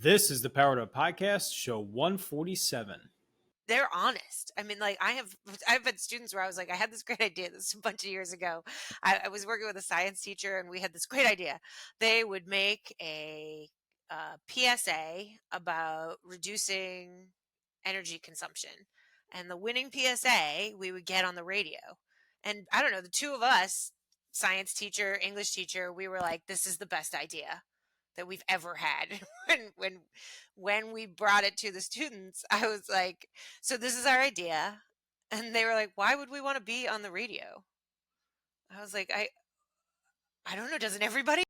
This is the Powered Up Podcast, show 147. They're honest. I mean, like I've had students where I was like, I had this great idea. This is a bunch of years ago. I was working with a science teacher, and we had this great idea. They would make a PSA about reducing energy consumption, and the winning PSA we would get on the radio. And I don't know, the two of us, science teacher, English teacher, we were like, this is the best idea that we've ever had. when we brought it to the students, I was like, so this is our idea. And they were like, why would we want to be on the radio? I was like, I don't know, doesn't everybody?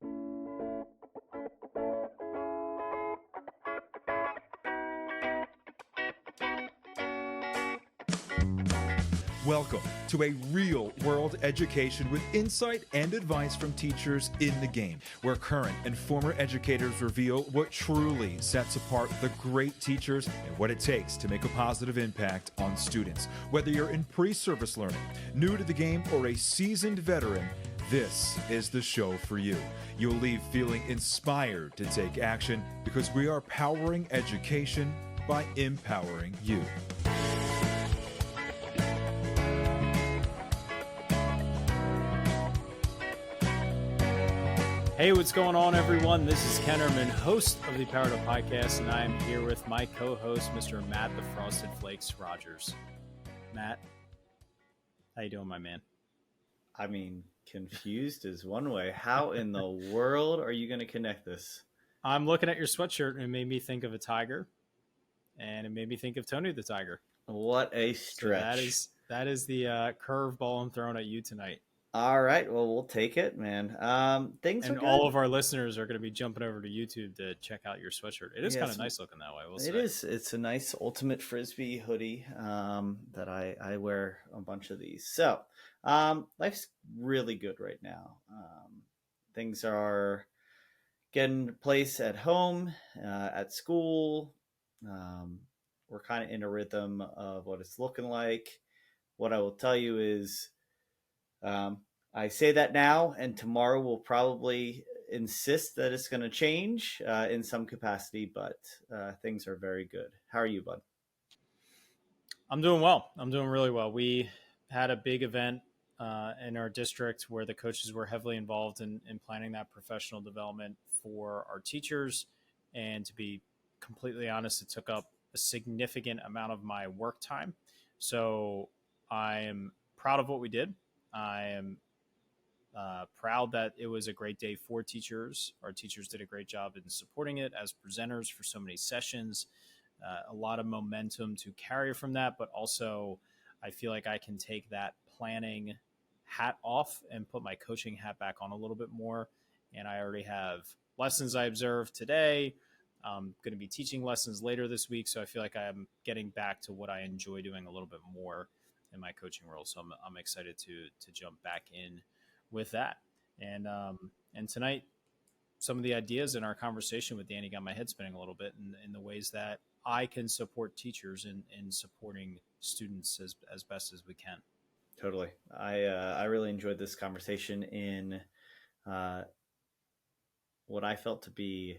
Welcome to a real-world education with insight and advice from teachers in the game, where current and former educators reveal what truly sets apart the great teachers and what it takes to make a positive impact on students. Whether you're in pre-service learning, new to the game, or a seasoned veteran, this is the show for you. You'll leave feeling inspired to take action because we are powering education by empowering you. Hey, what's going on, everyone? This is Ken Erman, host of the Powered Up Podcast, and I am here with my co-host, Mr. Matt the Frosted Flakes Rogers. Matt, how you doing, my man? I mean, confused is one way. How in the world are you going to connect this? I'm looking at your sweatshirt, and it made me think of a tiger, and it made me think of Tony the Tiger. What a stretch. So that is the curveball I'm throwing at you tonight. All right, well, we'll take it, man. Things are And good. all of our listeners are going to be jumping over to YouTube to check out your sweatshirt. It is kind of nice looking that way. It is. It's a nice Ultimate Frisbee hoodie that I wear a bunch of these. So life's really good right now. Things are getting in place at home, at school. We're kind of in a rhythm of what it's looking like. What I will tell you is I say that now, and tomorrow we'll probably insist that it's going to change in some capacity, but things are very good. How are you, bud? I'm doing well. I'm doing really well. We had a big event in our district where the coaches were heavily involved in planning that professional development for our teachers. And to be completely honest, it took up a significant amount of my work time. So I am proud of what we did. I am proud that it was a great day for teachers. Our teachers did a great job in supporting it as presenters for so many sessions. A lot of momentum to carry from that, but also I feel like I can take that planning hat off and put my coaching hat back on a little bit more. And I already have lessons I observed today. I'm going to be teaching lessons later this week, so I feel like I'm getting back to what I enjoy doing a little bit more in my coaching role. So I'm excited to jump back in with that. And tonight, some of the ideas in our conversation with Dani got my head spinning a little bit in the ways that I can support teachers in supporting students as best as we can. Totally. I really enjoyed this conversation in what I felt to be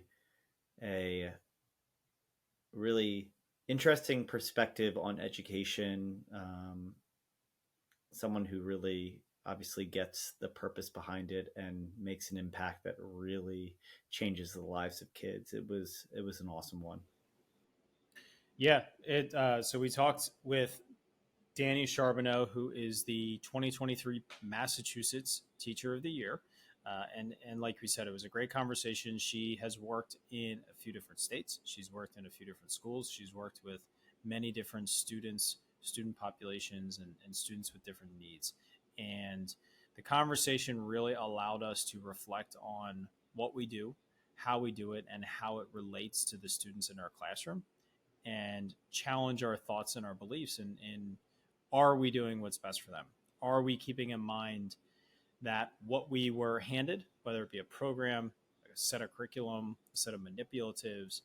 a really interesting perspective on education. Someone who really obviously gets the purpose behind it and makes an impact that really changes the lives of kids. It was an awesome one. Yeah. So we talked with Dani Charbonneau, who is the 2023 Massachusetts Teacher of the Year. And like we said, it was a great conversation. She has worked in a few different states. She's worked in a few different schools. She's worked with many different student populations and students with different needs. And the conversation really allowed us to reflect on what we do, how we do it, and how it relates to the students in our classroom, and challenge our thoughts and our beliefs. And are we doing what's best for them? Are we keeping in mind that what we were handed, whether it be a program, a set of curriculum, a set of manipulatives,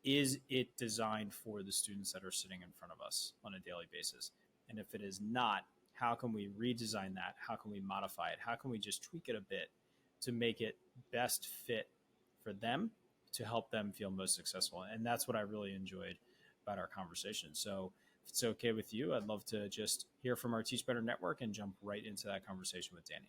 is it designed for the students that are sitting in front of us on a daily basis? And if it is not, how can we redesign that? How can we modify it? How can we just tweak it a bit to make it best fit for them to help them feel most successful. And that's what I really enjoyed about our conversation. So if it's okay with you, I'd love to just hear from our Teach Better Network and jump right into that conversation with Dani.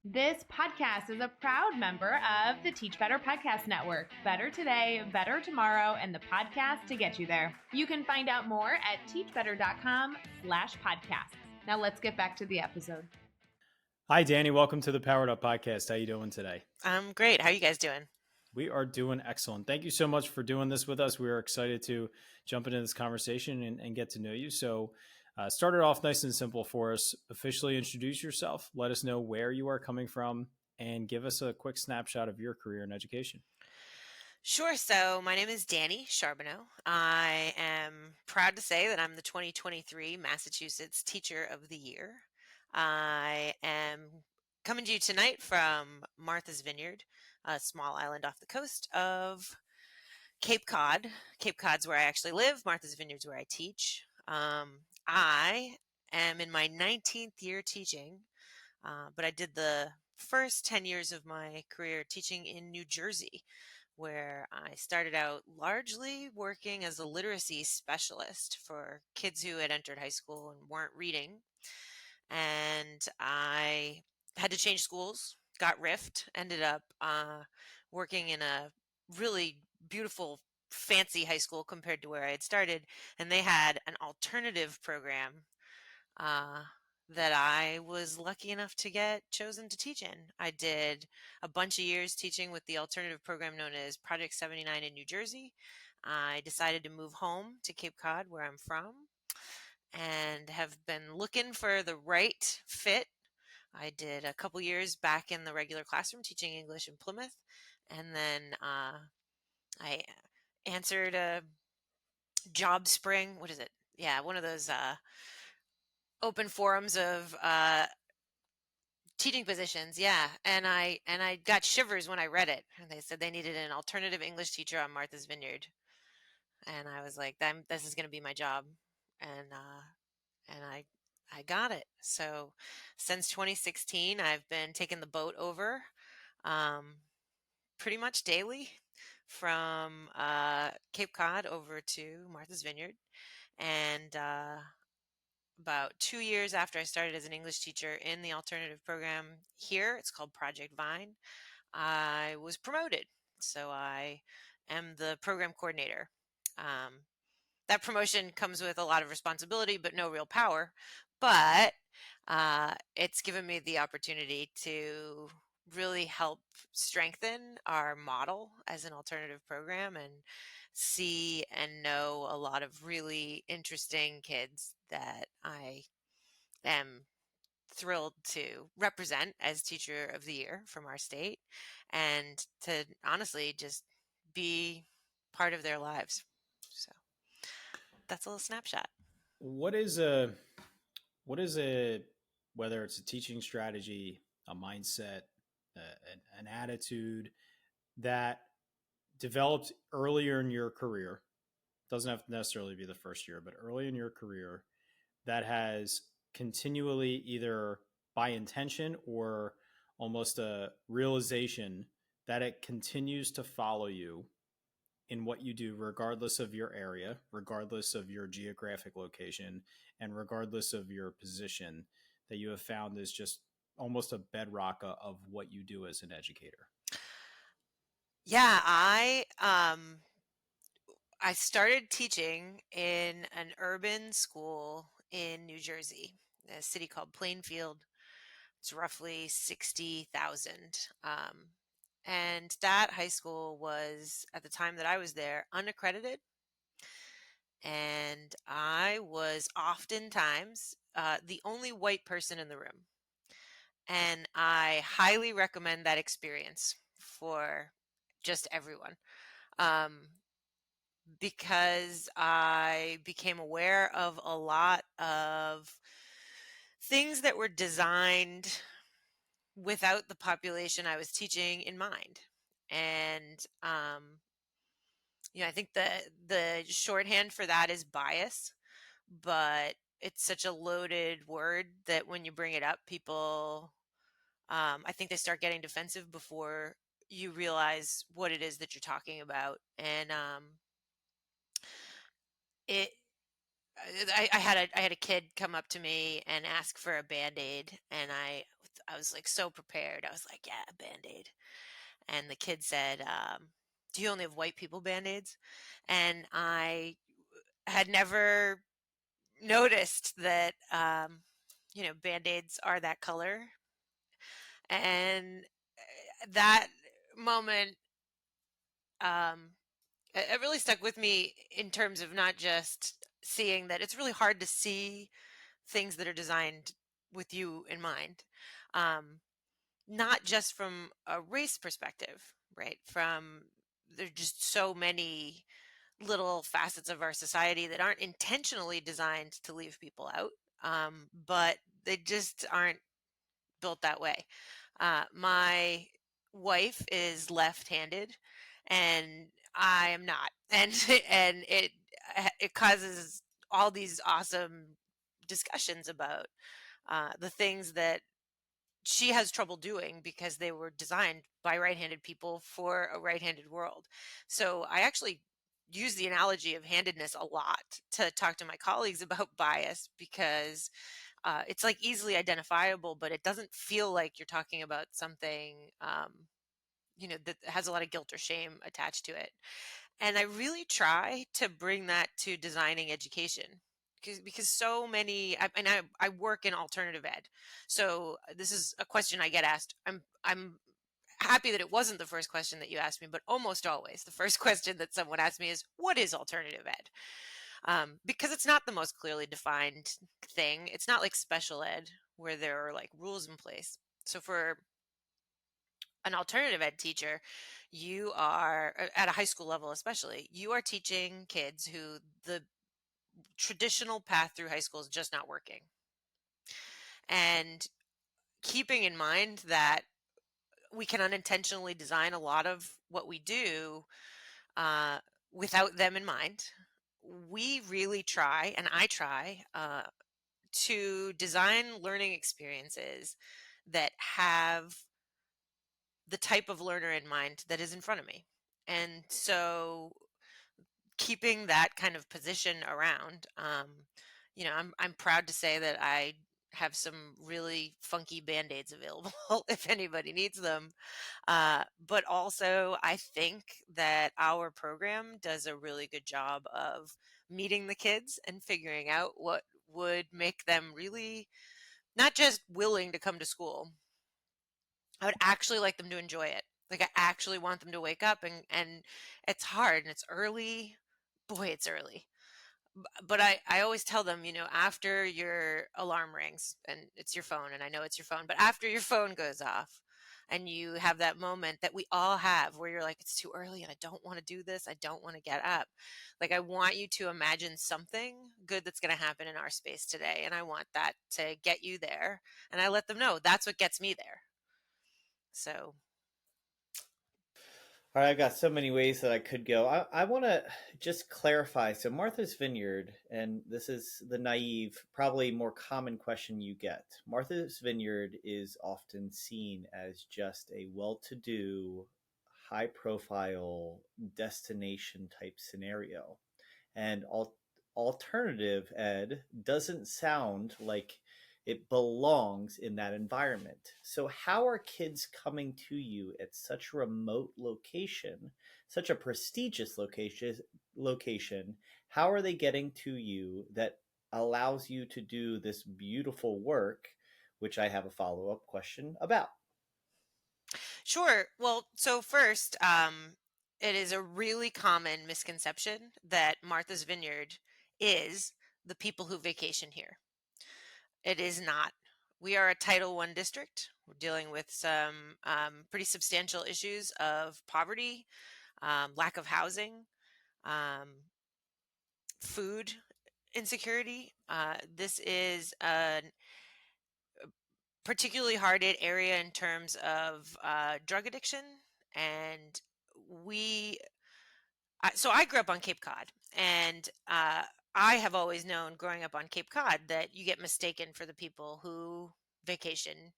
This podcast is a proud member of the Teach Better Podcast Network. Better today, better tomorrow, and the podcast to get you there. You can find out more at teachbetter.com/podcasts. Now let's get back to the episode. Hi, Dani. Welcome to the Powered Up Podcast. How you doing today? I'm great. How are you guys doing? We are doing excellent. Thank you so much for doing this with us. We are excited to jump into this conversation and get to know you. So start it off nice and simple for us. Officially introduce yourself. Let us know where you are coming from and give us a quick snapshot of your career in education. Sure. So my name is Dani Charbonneau. I am proud to say that I'm the 2023 Massachusetts Teacher of the Year. I am coming to you tonight from Martha's Vineyard, a small island off the coast of Cape Cod. Cape Cod's where I actually live. Martha's Vineyard's where I teach. I am in my 19th year teaching, but I did the first 10 years of my career teaching in New Jersey, where I started out largely working as a literacy specialist for kids who had entered high school and weren't reading. And I had to change schools, got riffed, ended up working in a really beautiful, fancy high school compared to where I had started. And they had an alternative program that I was lucky enough to get chosen to teach in. I did a bunch of years teaching with the alternative program known as Project 79 in New Jersey. I decided to move home to Cape Cod, where I'm from, and have been looking for the right fit. I did a couple years back in the regular classroom teaching English in Plymouth, and then I answered a job spring. What is it? Yeah, one of those open forums of teaching positions. Yeah, and I got shivers when I read it. And they said they needed an alternative English teacher on Martha's Vineyard, and I was like, this is going to be my job, and I got it. So since 2016, I've been taking the boat over pretty much daily from Cape Cod over to Martha's Vineyard. And about 2 years after I started as an English teacher in the alternative program here, it's called Project Vine, I was promoted. So I am the program coordinator. That promotion comes with a lot of responsibility, but no real power. But it's given me the opportunity to really help strengthen our model as an alternative program and see and know a lot of really interesting kids that I am thrilled to represent as Teacher of the Year from our state, and to honestly just be part of their lives. So that's a little snapshot. What is a whether it's a teaching strategy, a mindset, an attitude that developed earlier in your career, doesn't have to necessarily be the first year, but early in your career, that has continually, either by intention or almost a realization, that it continues to follow you in what you do, regardless of your area, regardless of your geographic location, and regardless of your position, that you have found is just almost a bedrock of what you do as an educator? Yeah, I started teaching in an urban school in New Jersey, a city called Plainfield. It's roughly 60,000. And that high school was, at the time that I was there, unaccredited. And I was oftentimes the only white person in the room. And I highly recommend that experience for just everyone. Because I became aware of a lot of things that were designed without the population I was teaching in mind. And I think the shorthand for that is bias, but it's such a loaded word that when you bring it up, people, I think they start getting defensive before you realize what it is that you're talking about. And it I had a kid come up to me and ask for a Band-Aid, and I was like so prepared. I was like, yeah, a Band-Aid. And the kid said, do you only have white people Band-Aids? And I had never noticed that Band-Aids are that color. And that moment, um it really stuck with me in terms of not just seeing that it's really hard to see things that are designed with you in mind, um, not just from a race perspective, right? From there's just so many little facets of our society that aren't intentionally designed to leave people out, but they just aren't built that way. My wife is left-handed, and I am not, and and it causes all these awesome discussions about the things that she has trouble doing because they were designed by right-handed people for a right-handed world. So I actually use the analogy of handedness a lot to talk to my colleagues about bias, because it's like easily identifiable, but it doesn't feel like you're talking about something that has a lot of guilt or shame attached to it. And I really try to bring that to designing education, because so many I work in alternative ed. So this is a question I get asked. I'm happy that it wasn't the first question that you asked me, but almost always the first question that someone asks me is, what is alternative ed? Because it's not the most clearly defined thing. It's not like special ed where there are like rules in place. So for an alternative ed teacher, you are at a high school level, especially, you are teaching kids who the traditional path through high school is just not working. And keeping in mind that we can unintentionally design a lot of what we do uh, without them in mind, we really try, and I try, to design learning experiences that have the type of learner in mind that is in front of me. And so keeping that kind of position around, I'm proud to say that I have some really funky Band-Aids available if anybody needs them. But also, I think that our program does a really good job of meeting the kids and figuring out what would make them really not just willing to come to school. I would actually like them to enjoy it. Like, I actually want them to wake up, and it's hard and it's early. Boy, it's early. But I always tell them, after your alarm rings, and it's your phone, and I know it's your phone, but after your phone goes off and you have that moment that we all have where you're like, it's too early and I don't want to do this. I don't want to get up. Like, I want you to imagine something good that's going to happen in our space today. And I want that to get you there. And I let them know that's what gets me there. So All right, I've got so many ways that I could go. I want to just clarify. So, Martha's Vineyard, and this is the naive, probably more common question you get. Martha's Vineyard is often seen as just a well to do, high profile destination type scenario. And alternative ed doesn't sound like it belongs in that environment. So, how are kids coming to you at such a remote location, such a prestigious location? How are they getting to you that allows you to do this beautiful work, which I have a follow up question about? sure. Well, so first, it is a really common misconception that Martha's Vineyard is the people who vacation here. It is not. We are a Title I district. We're dealing with some pretty substantial issues of poverty, lack of housing, um, food insecurity. This is a particularly hard hit area in terms of drug addiction. And we, so I grew up on Cape Cod, and I have always known growing up on Cape Cod that you get mistaken for the people who vacation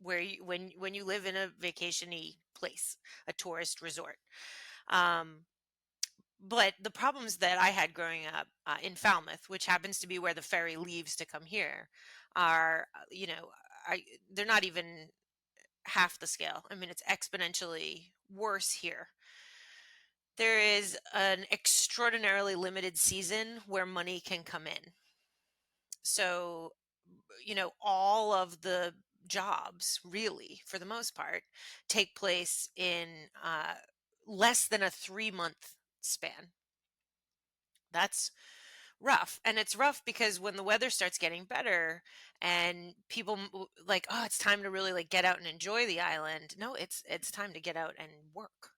where when you live in a vacation-y place, a tourist resort. Um, but the problems that I had growing up in Falmouth, which happens to be where the ferry leaves to come here, are I they're not even half the scale. I mean, it's exponentially worse here. There is an extraordinarily limited season where money can come in. So, all of the jobs, really, for the most part, take place in less than a 3-month span. That's rough. And it's rough because when the weather starts getting better and people like, oh, it's time to really like get out and enjoy the island. No, it's time to get out and work.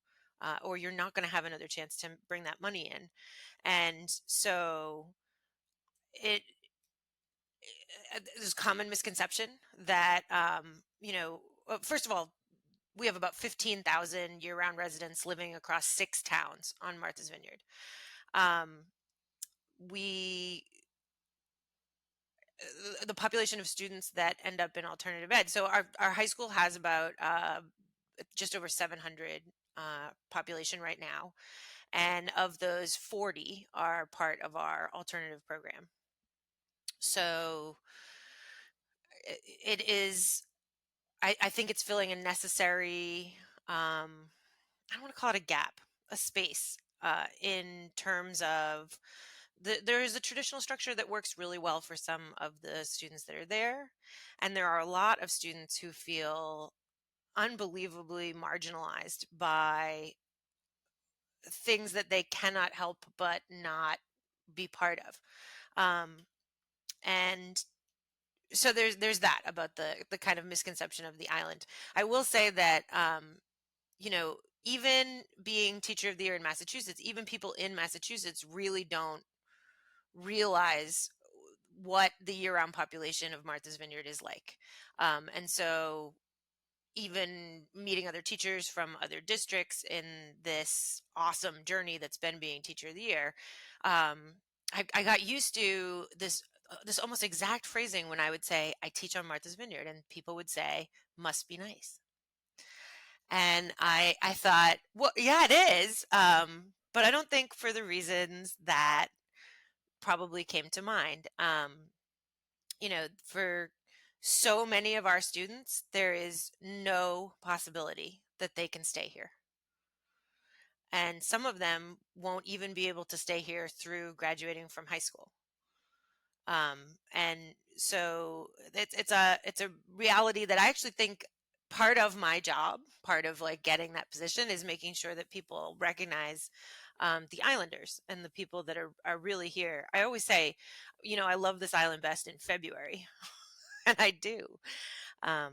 Or you're not going to have another chance to bring that money in. And so it there's a common misconception that first of all, we have about 15,000 year-round residents living across 6 towns on Martha's Vineyard. Um, we the population of students that end up in alternative ed. So our high school has about just over 700 population right now. And of those, 40 are part of our alternative program. So it is, I think it's filling a necessary, I don't want to call it a gap, a space in terms of there is a traditional structure that works really well for some of the students that are there. And there are a lot of students who feel unbelievably marginalized by things that they cannot help but not be part of. And so there's that about the kind of misconception of the island. I will say that even being teacher of the year in Massachusetts, even people in Massachusetts really don't realize what the year-round population of Martha's Vineyard is like. And so even meeting other teachers from other districts in this awesome journey that's been being teacher of the year, I got used to this almost exact phrasing when I would say, I teach on Martha's Vineyard, and people would say, must be nice. And I thought, well, yeah, it is. But I don't think for the reasons that probably came to mind. For so many of our students, there is no possibility that they can stay here. And some of them won't even be able to stay here through graduating from high school. And so it's a reality that I actually think part of my job, part of like getting that position, is making sure that people recognize the islanders and the people that are really here. I always say, I love this island best in February, and I do. Um,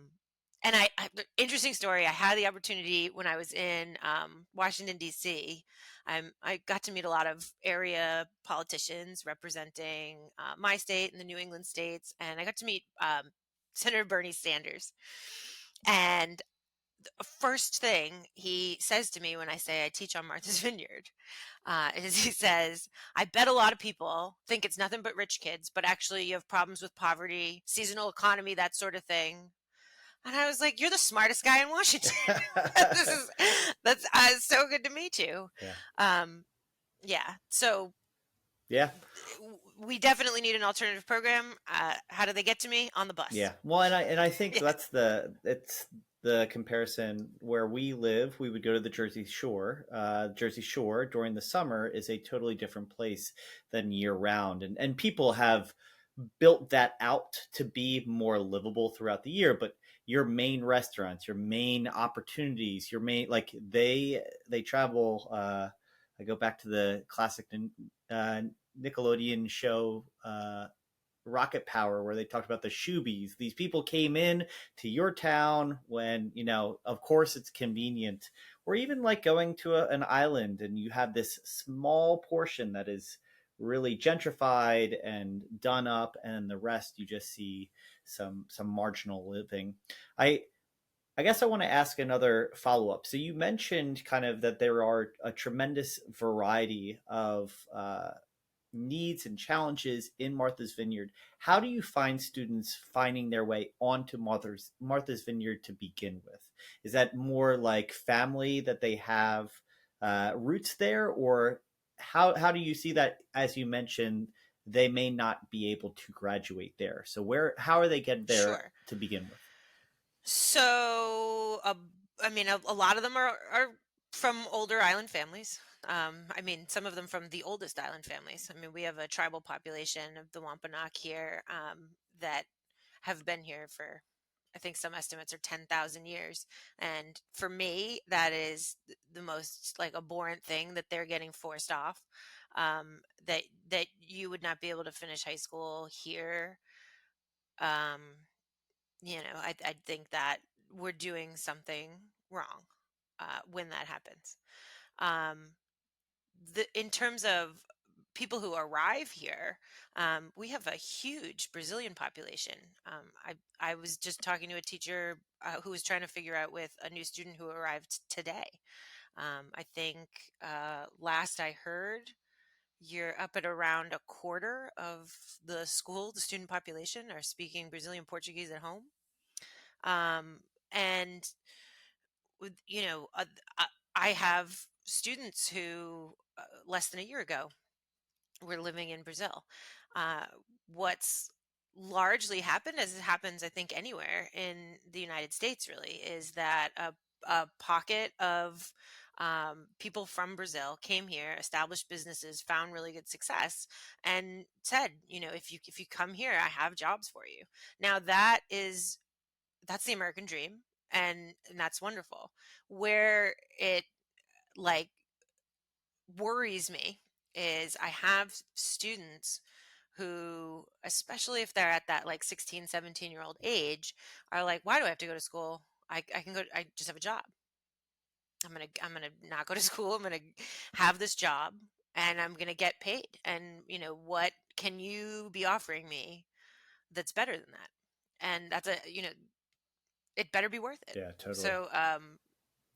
and interesting story. I had the opportunity when I was in Washington, D.C. I got to meet a lot of area politicians representing my state and the New England states. And I got to meet Senator Bernie Sanders. And the first thing he says to me when I say I teach on Martha's Vineyard is he says, I bet a lot of people think it's nothing but rich kids, but actually you have problems with poverty, seasonal economy, that sort of thing. And I was like, you're the smartest guy in Washington. That's so good to meet you. Yeah. Yeah. So Yeah. we definitely need an alternative program. How do they get to me? On the bus. Yeah. Well, and I think Yeah. it's the comparison where we live. We would go to the Jersey Shore. Jersey Shore during the summer is a totally different place than year round, and people have built that out to be more livable throughout the year. But your main restaurants, your main opportunities, your main they travel. I go back to the classic Nickelodeon show Rocket Power, where they talked about the shoobies. These people came in to your town when, of course it's convenient. Or even like going to an island and you have this small portion that is really gentrified and done up, and the rest you just see some marginal living. I guess I want to ask another follow up. So you mentioned kind of that there are a tremendous variety of needs and challenges in Martha's Vineyard, how do you find students finding their way onto Martha's Vineyard to begin with? Is that more like family that they have roots there, or how do you see that? As you mentioned, they may not be able to graduate there. So how are they getting there Sure. to begin with? So, I mean, a lot of them are from older island families. I mean, some of them from the oldest island families. I mean, we have a tribal population of the Wampanoag here that have been here for, I think some estimates are 10,000 years. And for me, that is the most like abhorrent thing that they're getting forced off. That you would not be able to finish high school here. Um, I think that we're doing something wrong when that happens. Um, in terms of people who arrive here, we have a huge Brazilian population. I was just talking to a teacher who was trying to figure out with a new student who arrived today. I think last I heard, you're up at around a quarter of the student population are speaking Brazilian Portuguese at home. And with, I have students who less than a year ago were living in Brazil. Uh, what's largely happened, as it happens, I think, anywhere in the United States, really, is that a pocket of people from Brazil came here, established businesses, found really good success, and said, if you come here, I have jobs for you. Now that's the American dream, and that's wonderful. Where it like worries me is I have students who, especially if they're at that like 16, 17-year-old age, are like, why do I have to go to school? I can go, I just have a job. I'm gonna not go to school. I'm gonna have this job and I'm gonna get paid. And what can you be offering me that's better than that? And that's it better be worth it. Yeah, totally. So,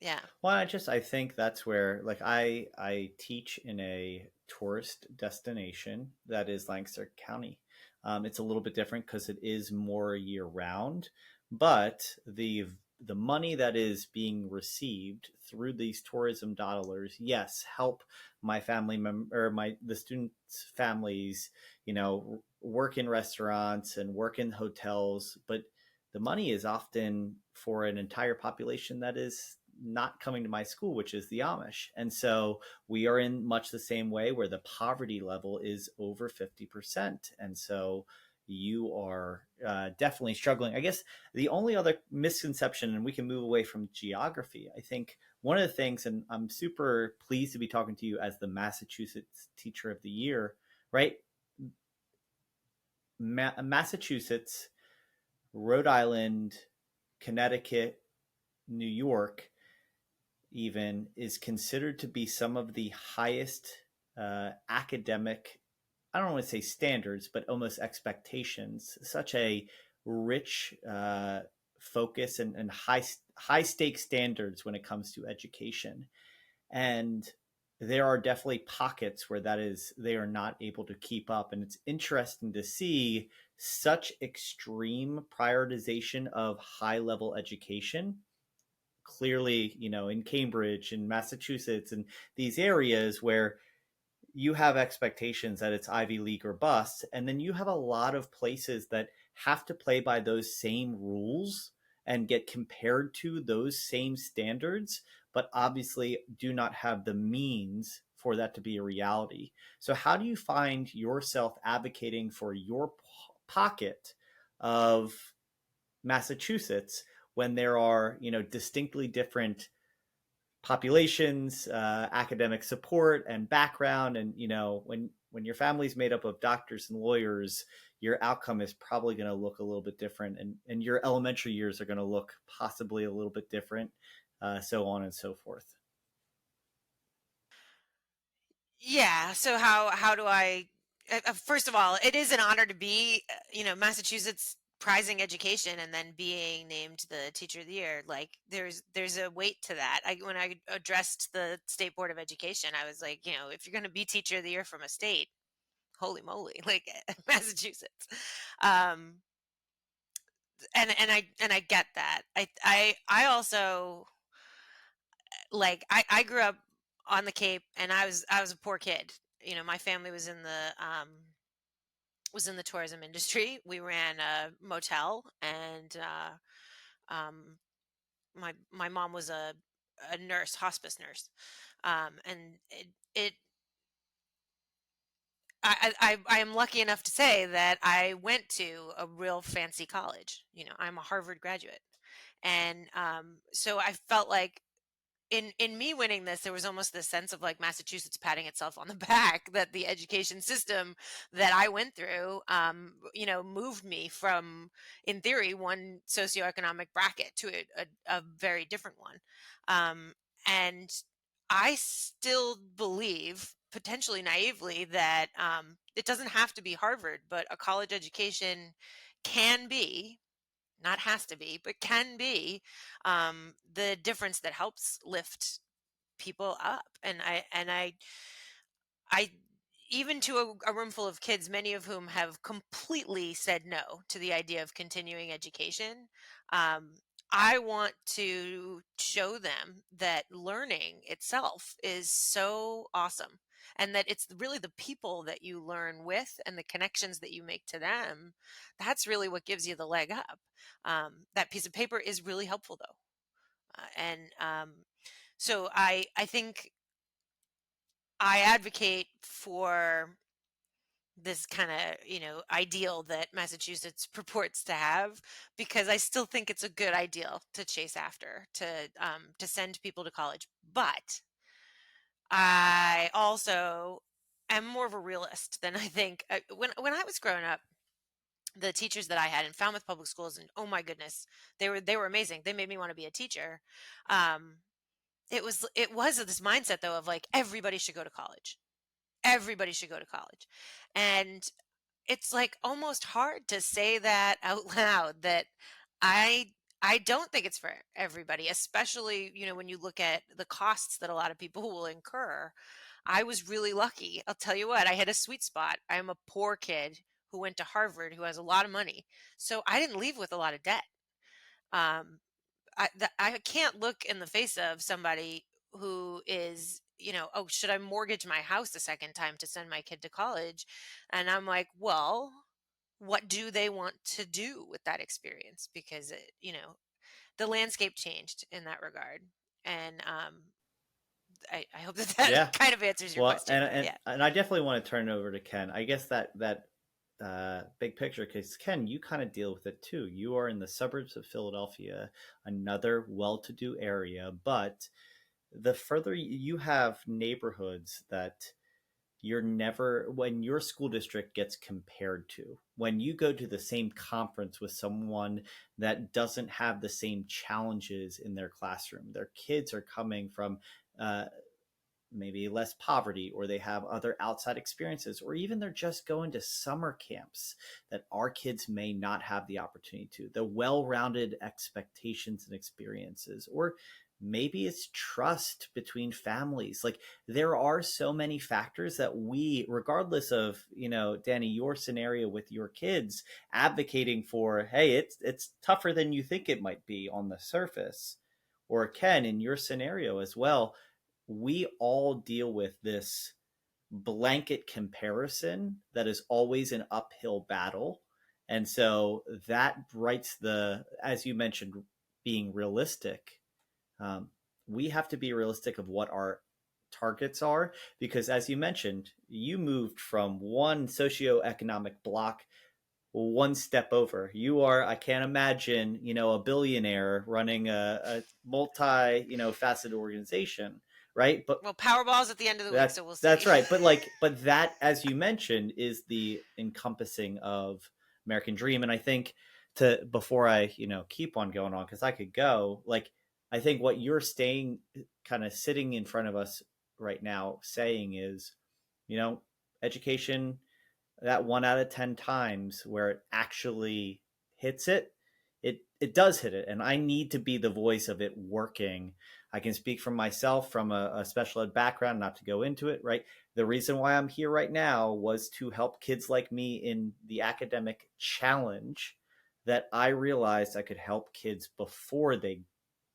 yeah. Well, I think that's where, like, I teach in a tourist destination that is Lancaster County. It's a little bit different because it is more year round, but the money that is being received through these tourism dollars, yes, help my family member or the students' families, work in restaurants and work in hotels, but the money is often for an entire population that is not coming to my school, which is the Amish. And so we are in much the same way where the poverty level is over 50%. And so you are definitely struggling. I guess the only other misconception, and we can move away from geography, I think one of the things, and I'm super pleased to be talking to you as the Massachusetts Teacher of the Year, right? Massachusetts, Rhode Island, Connecticut, New York, even, is considered to be some of the highest academic, I don't want to say standards, but almost expectations, such a rich focus and high stakes standards when it comes to education. And there are definitely pockets where they are not able to keep up. And it's interesting to see such extreme prioritization of high level education clearly, in Cambridge and Massachusetts and these areas where you have expectations that it's Ivy League or bust. And then you have a lot of places that have to play by those same rules and get compared to those same standards, but obviously do not have the means for that to be a reality. So how do you find yourself advocating for your pocket of Massachusetts when there are, distinctly different populations, academic support and background, and when your family's made up of doctors and lawyers, your outcome is probably going to look a little bit different, and your elementary years are going to look possibly a little bit different, so on and so forth. Yeah. So how do I? First of all, it is an honor to be, Massachusetts prizing education and then being named the Teacher of the Year. Like there's a weight to that. When I addressed the State Board of Education, I was like, if you're going to be Teacher of the Year from a state, holy moly, like Massachusetts. Um, and I get that. I also, like, I grew up on the Cape, and I was a poor kid. You know, my family was in the tourism industry. We ran a motel, and um, my mom was a nurse, hospice nurse, and it I am lucky enough to say that I went to a real fancy college. You know, I'm a Harvard graduate, and so I felt like in me winning this, there was almost this sense of like Massachusetts patting itself on the back that the education system that I went through, moved me from, in theory, one socioeconomic bracket to a very different one. And I still believe, potentially naively, that it doesn't have to be Harvard, but a college education can be, not has to be, but can be, the difference that helps lift people up. And I even to a room full of kids, many of whom have completely said no to the idea of continuing education, um, I want to show them that learning itself is so awesome, and that it's really the people that you learn with and the connections that you make to them. That's really what gives you the leg up. That piece of paper is really helpful, though. And so I think I advocate for this kind of, ideal that Massachusetts purports to have, because I still think it's a good ideal to chase after, to send people to college. But I also am more of a realist than I think. When I was growing up, the teachers that I had in Falmouth Public Schools, and oh my goodness, they were amazing. They made me want to be a teacher. Um, it was this mindset, though, of like everybody should go to college. Everybody should go to college. And it's like almost hard to say that out loud, that I I don't think it's for everybody, especially, when you look at the costs that a lot of people will incur. I was really lucky. I'll tell you what, I had a sweet spot. I'm a poor kid who went to Harvard, who has a lot of money. So I didn't leave with a lot of debt. Um, I can't look in the face of somebody who is, oh, should I mortgage my house a second time to send my kid to college? And I'm like, well, what do they want to do with that experience? Because the landscape changed in that regard. And I hope that Yeah. kind of answers your Well, question. and Yeah. and I definitely want to turn it over to Ken. I guess that big picture, because Ken, you kind of deal with it too. You are in the suburbs of Philadelphia, another well-to-do area, but the further you have neighborhoods that you're never, when your school district gets compared to, when you go to the same conference with someone that doesn't have the same challenges in their classroom, their kids are coming from uh, maybe less poverty, or they have other outside experiences, or even they're just going to summer camps that our kids may not have the opportunity to, the well-rounded expectations and experiences, or maybe it's trust between families. Like, there are so many factors that we, regardless of, Dani, your scenario with your kids, advocating for, hey, it's tougher than you think it might be on the surface, or Ken, in your scenario as well, we all deal with this blanket comparison that is always an uphill battle. And so that writes as you mentioned, being realistic. We have to be realistic of what our targets are, because as you mentioned, you moved from one socioeconomic block one step over. You are, I can't imagine, a billionaire running a multi, faceted organization, right? But Well, Powerball's at the end of the week, so we'll see. that's right. But that, as you mentioned, is the encompassing of American dream. And I think, to before I, keep on going on, because I could go, like, I think what you're staying kind of sitting in front of us right now saying is, education, that 1 out of 10 times where it actually hits it, it does hit it, and I need to be the voice of it working. I can speak from myself from a special ed background, not to go into it, right? The reason why I'm here right now was to help kids like me in the academic challenge that I realized I could help kids before they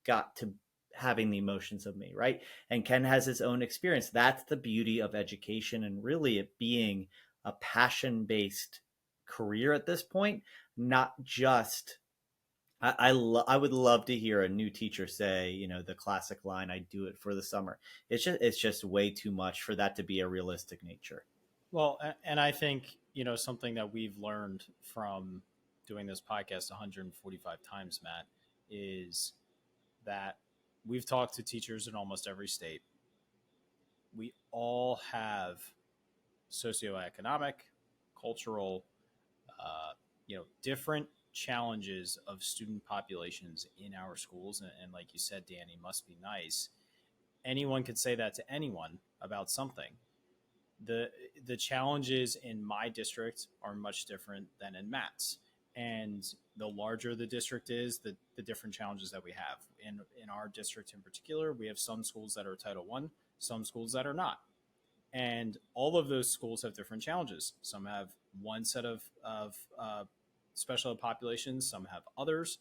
got to having the emotions of me, right? And Ken has his own experience. That's the beauty of education, and really it being a passion based career at this point, not just I would love to hear a new teacher say, the classic line, "I do it for the summer." It's just way too much for that to be a realistic nature. Well, and I think, something that we've learned from doing this podcast 145 times, Matt, is that we've talked to teachers in almost every state. We all have socioeconomic, cultural, different challenges of student populations in our schools. And like you said, Danny, must be nice. Anyone could say that to anyone about something. The challenges in my district are much different than in Matt's. And the larger the district is, the different challenges that we have. In our district in particular, we have some schools that are Title I, some schools that are not. And all of those schools have different challenges. Some have one set of special ed populations, some have others,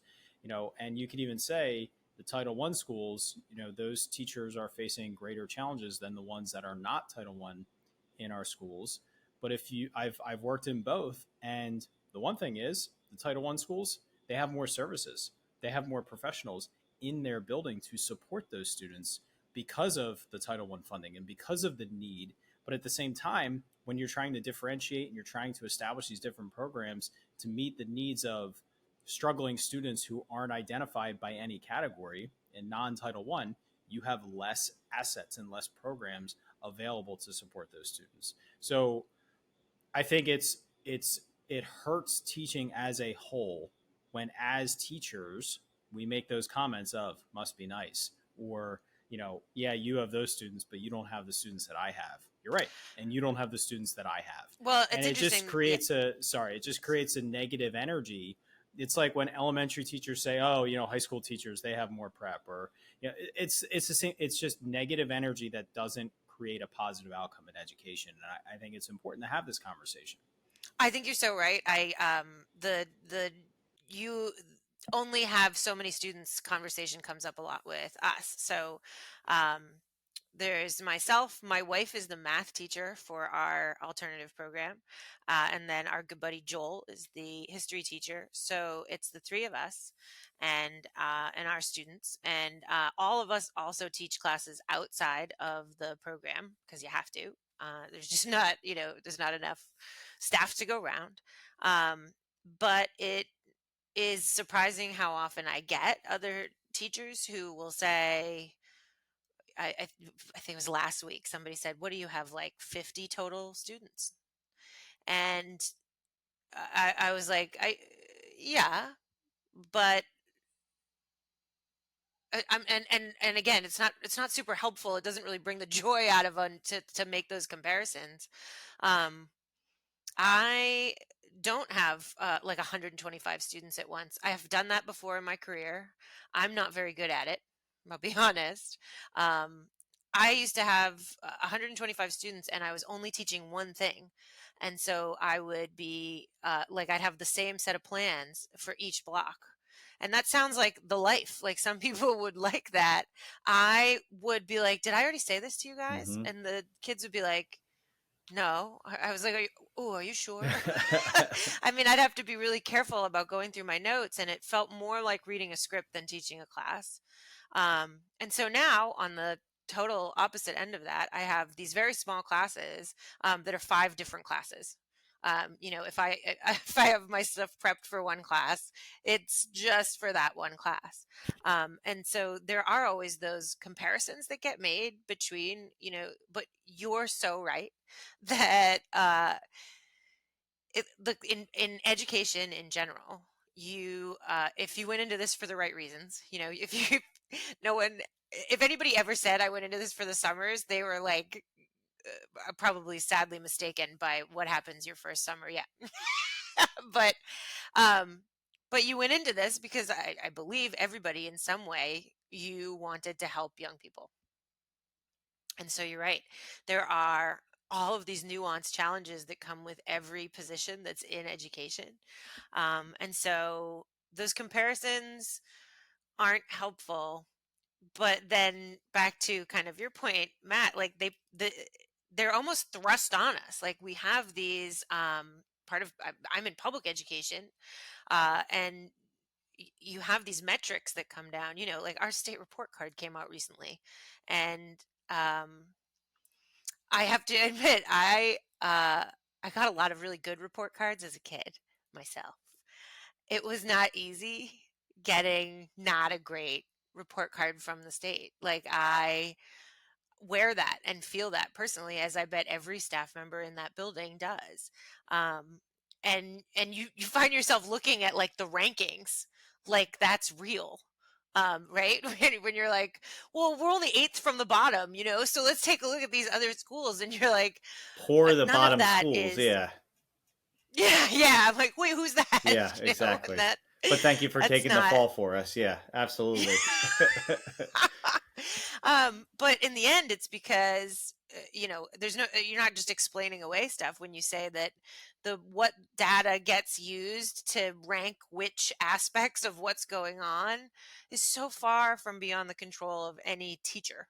and you could even say the Title I schools, those teachers are facing greater challenges than the ones that are not Title I in our schools. But I've worked in both, and the one thing is the Title I schools, they have more services, they have more professionals in their building to support those students because of the Title I funding and because of the need. But at the same time, when you're trying to differentiate and you're trying to establish these different programs to meet the needs of struggling students who aren't identified by any category in non-Title I, you have less assets and less programs available to support those students. So I think it hurts teaching as a whole when, as teachers, we make those comments of "must be nice," or yeah, you have those students, but you don't have the students that I have. You're right, and you don't have the students that I have. Well, And it's it just interesting. creates it just creates a negative energy. It's like when elementary teachers say, "Oh, high school teachers, they have more prep," or it's the same. It's just negative energy that doesn't create a positive outcome in education. And I think it's important to have this conversation. I think you're so right. The you only have so many students. Conversation comes up a lot with us. So, um, there's myself. My wife is the math teacher for our alternative program, and then our good buddy Joel is the history teacher. So it's the three of us, and our students, and all of us also teach classes outside of the program because you have to. There's just not, there's not enough staff to go around. Um, but it is surprising how often I get other teachers who will say, I think it was last week, somebody said, "What do you have, like 50 total students?" And I was like, yeah, but and again, it's not super helpful. It doesn't really bring the joy out of one to make those comparisons. Um, I don't have like 125 students at once. I have done that before in my career. I'm not very good at it. I'll be honest. Um, I used to have 125 students and I was only teaching one thing. And so I would be like, I'd have the same set of plans for each block. And that sounds like the life. Like some people would like that. I would be like, did I already say this to you guys? Mm-hmm. And the kids would be like, no. I was like, are you sure? I mean, I'd have to be really careful about going through my notes, and it felt more like reading a script than teaching a class. And so now, on the total opposite end of that, I have these very small classes that are 5 different classes. If I if I have my stuff prepped for one class, it's just for that one class. And so there are always those comparisons that get made between, but you're so right that in education in general, you if you went into this for the right reasons, if you no one if anybody ever said I went into this for the summers, they were like probably sadly mistaken by what happens your first summer. Yeah. but um But you went into this because I believe everybody in some way you wanted to help young people. And so you're right. There are all of these nuanced challenges that come with every position that's in education. And so those comparisons aren't helpful. But then back to kind of your point, Matt, like they're almost thrust on us. Like we have these I'm in public education, and you have these metrics that come down. Like our state report card came out recently, and I have to admit, I got a lot of really good report cards as a kid myself. It was not easy getting not a great report card from the state. Like I wear that and feel that personally, as I bet every staff member in that building does. Um, and you find yourself looking at like the rankings, like that's real. Right? When you're like, well, we're only 8th from the bottom, so let's take a look at these other schools. And you're like, Poor the none of bottom that schools. is, Yeah. yeah. I'm like, wait, who's that? Yeah, exactly. That, But thank you for that's taking the not, fall for us. Yeah, absolutely. but in the end, it's because there's no, you're not just explaining away stuff when you say that what data gets used to rank which aspects of what's going on is so far from beyond the control of any teacher.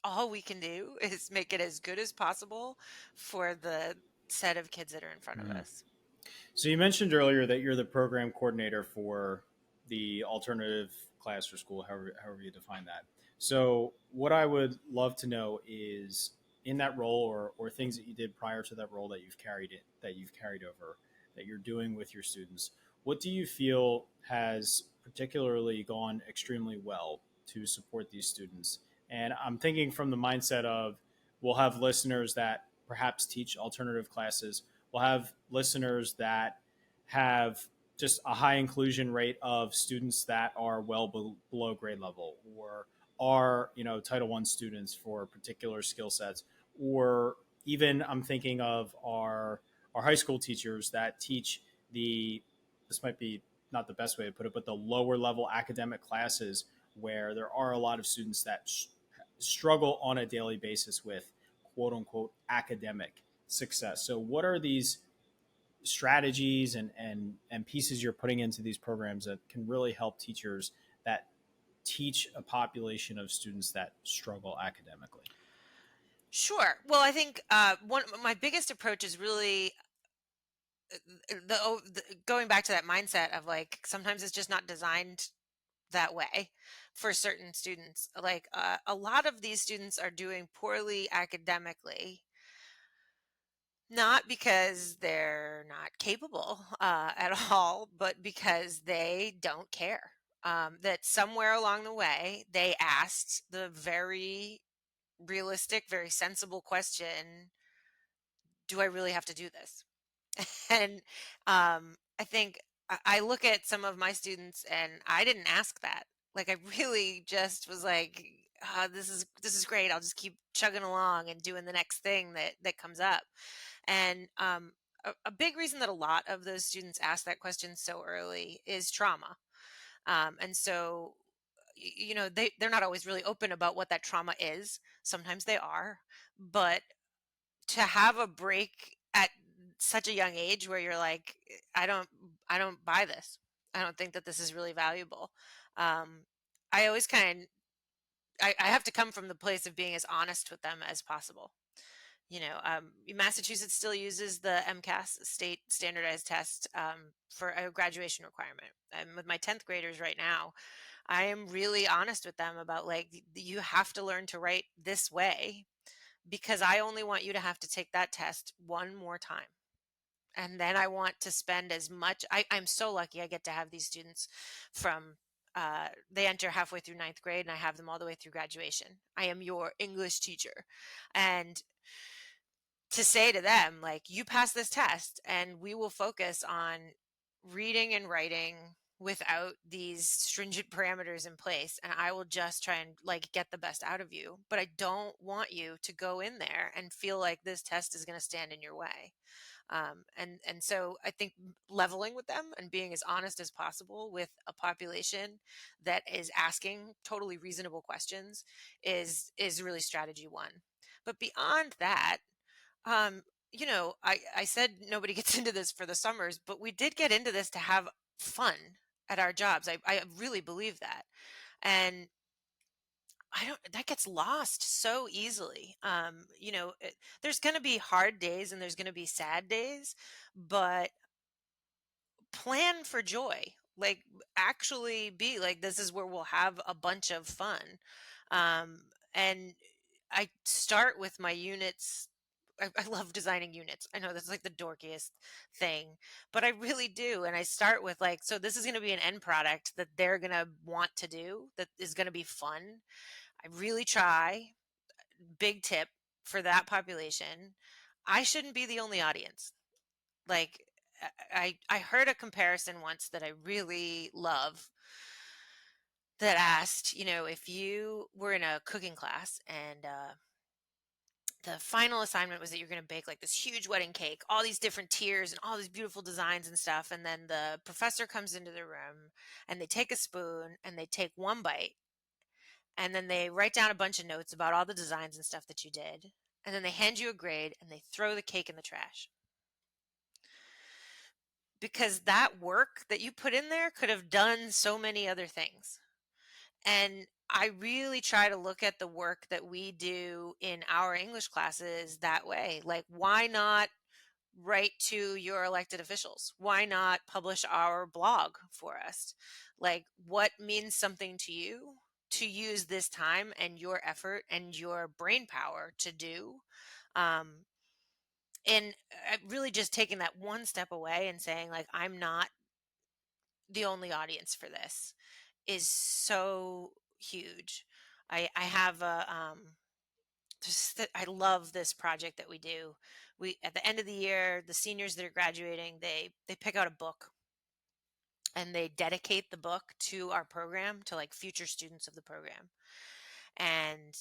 All we can do is make it as good as possible for the set of kids that are in front of us. So you mentioned earlier that you're the program coordinator for the alternative class or school, however you define that. So what I would love to know is in that role or things that you did prior to that role that you've carried over, that you're doing with your students, what do you feel has particularly gone extremely well to support these students? And I'm thinking from the mindset of we'll have listeners that perhaps teach alternative classes. We'll have listeners that have just a high inclusion rate of students that are well below grade level or are, Title I students for particular skill sets. Or even I'm thinking of our high school teachers that teach this might be not the best way to put it, but the lower level academic classes where there are a lot of students that struggle on a daily basis with quote unquote academic success. So what are these strategies and pieces you're putting into these programs that can really help teachers that teach a population of students that struggle academically? Sure. Well, I think one my biggest approach is really going back to that mindset of like sometimes it's just not designed that way for certain students. Like a lot of these students are doing poorly academically, not because they're not capable at all, but because they don't care. That somewhere along the way they asked the very realistic, very sensible question, do I really have to do this? And I think I look at some of my students and I didn't ask that. Like I really just was like, this is great. I'll just keep chugging along and doing the next thing that comes up. And a big reason that a lot of those students ask that question so early is trauma. And so they're not always really open about what that trauma is. Sometimes they are, but to have a break at such a young age where you're like, I don't buy this. I don't think that this is really valuable. I always I have to come from the place of being as honest with them as possible. Massachusetts still uses the MCAS state standardized test for a graduation requirement. And with my 10th graders right now, I am really honest with them about like, you have to learn to write this way because I only want you to have to take that test one more time. And then I want to spend as much. I'm so lucky I get to have these students from, they enter halfway through 9th grade and I have them all the way through graduation. I am your English teacher. And to say to them, like, you pass this test and we will focus on reading and writing without these stringent parameters in place, and I will just try and like get the best out of you. But I don't want you to go in there and feel like this test is going to stand in your way. And so I think leveling with them and being as honest as possible with a population that is asking totally reasonable questions is really strategy one. But beyond that, um, I said nobody gets into this for the summers, but we did get into this to have fun at our jobs. I really believe that. And I don't, that gets lost so easily. There's going to be hard days and there's going to be sad days, but plan for joy. Like, actually be like, this is where we'll have a bunch of fun. And I start with my units. I love designing units. I know that's like the dorkiest thing, but I really do. And I start with like, so this is going to be an end product that they're going to want to do, that is going to be fun. I really try. Big tip for that population. I shouldn't be the only audience. Like, I heard a comparison once that I really love that asked, if you were in a cooking class and the final assignment was that you're going to bake like this huge wedding cake, all these different tiers and all these beautiful designs and stuff. And then the professor comes into the room and they take a spoon and they take one bite and then they write down a bunch of notes about all the designs and stuff that you did. And then they hand you a grade and they throw the cake in the trash. Because that work that you put in there could have done so many other things. And I really try to look at the work that we do in our English classes that way. Like, why not write to your elected officials? Why not publish our blog for us? Like, what means something to you to use this time and your effort and your brain power to do? Um, and really just taking that one step away and saying, like, I'm not the only audience for this is so huge. I have a I love this project that we do. We, at the end of the year, the seniors that are graduating, they pick out a book and they dedicate the book to our program, to like future students of the program. And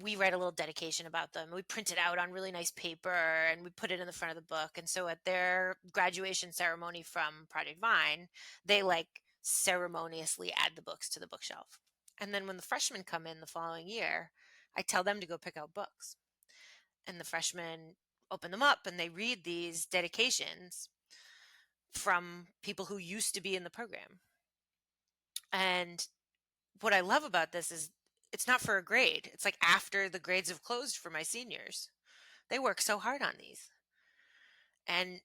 we write a little dedication about them. We print it out on really nice paper and we put it in the front of the book. And so at their graduation ceremony from Project Vine, they like ceremoniously add the books to the bookshelf. And then when the freshmen come in the following year, I tell them to go pick out books. And the freshmen open them up and they read these dedications from people who used to be in the program. And what I love about this is it's not for a grade. It's like after the grades have closed for my seniors. They work so hard on these. And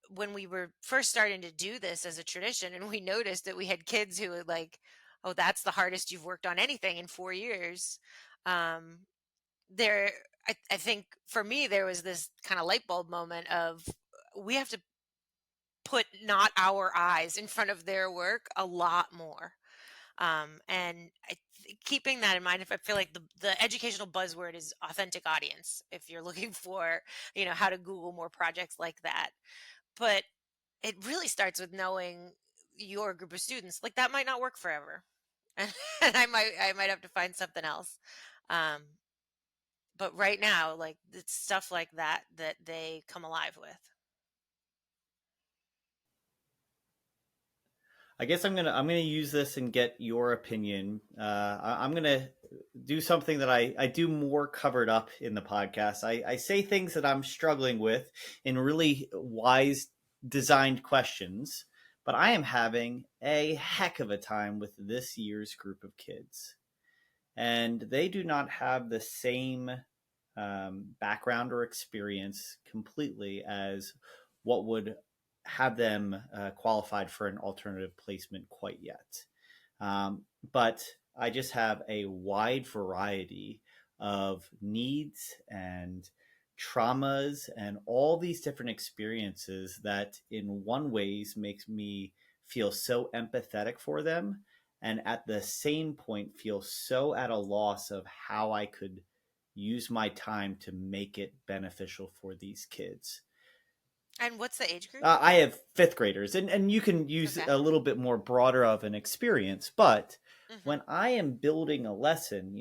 when we were first starting to do this as a tradition, and we noticed that we had kids who would like, oh, that's the hardest you've worked on anything in 4 years. There, I think for me, there was this kind of light bulb moment of we have to put not our eyes in front of their work a lot more. And keeping that in mind, if I feel like the educational buzzword is authentic audience, if you're looking for, how to Google more projects like that. But it really starts with knowing your group of students. Like, that might not work forever. And I might have to find something else. But right now, like, it's stuff like that they come alive with. I guess I'm gonna use this and get your opinion. I'm gonna do something that I do more covered up in the podcast. I say things that I'm struggling with in really wise designed questions, but I am having a heck of a time with this year's group of kids, and they do not have the same background or experience completely as what would have them qualified for an alternative placement quite yet. But I just have a wide variety of needs and traumas and all these different experiences that in one ways makes me feel so empathetic for them, and at the same point feel so at a loss of how I could use my time to make it beneficial for these kids. And what's the age group? I have fifth graders, and you can use Okay. a little bit more broader of an experience. But Mm-hmm. when I am building a lesson,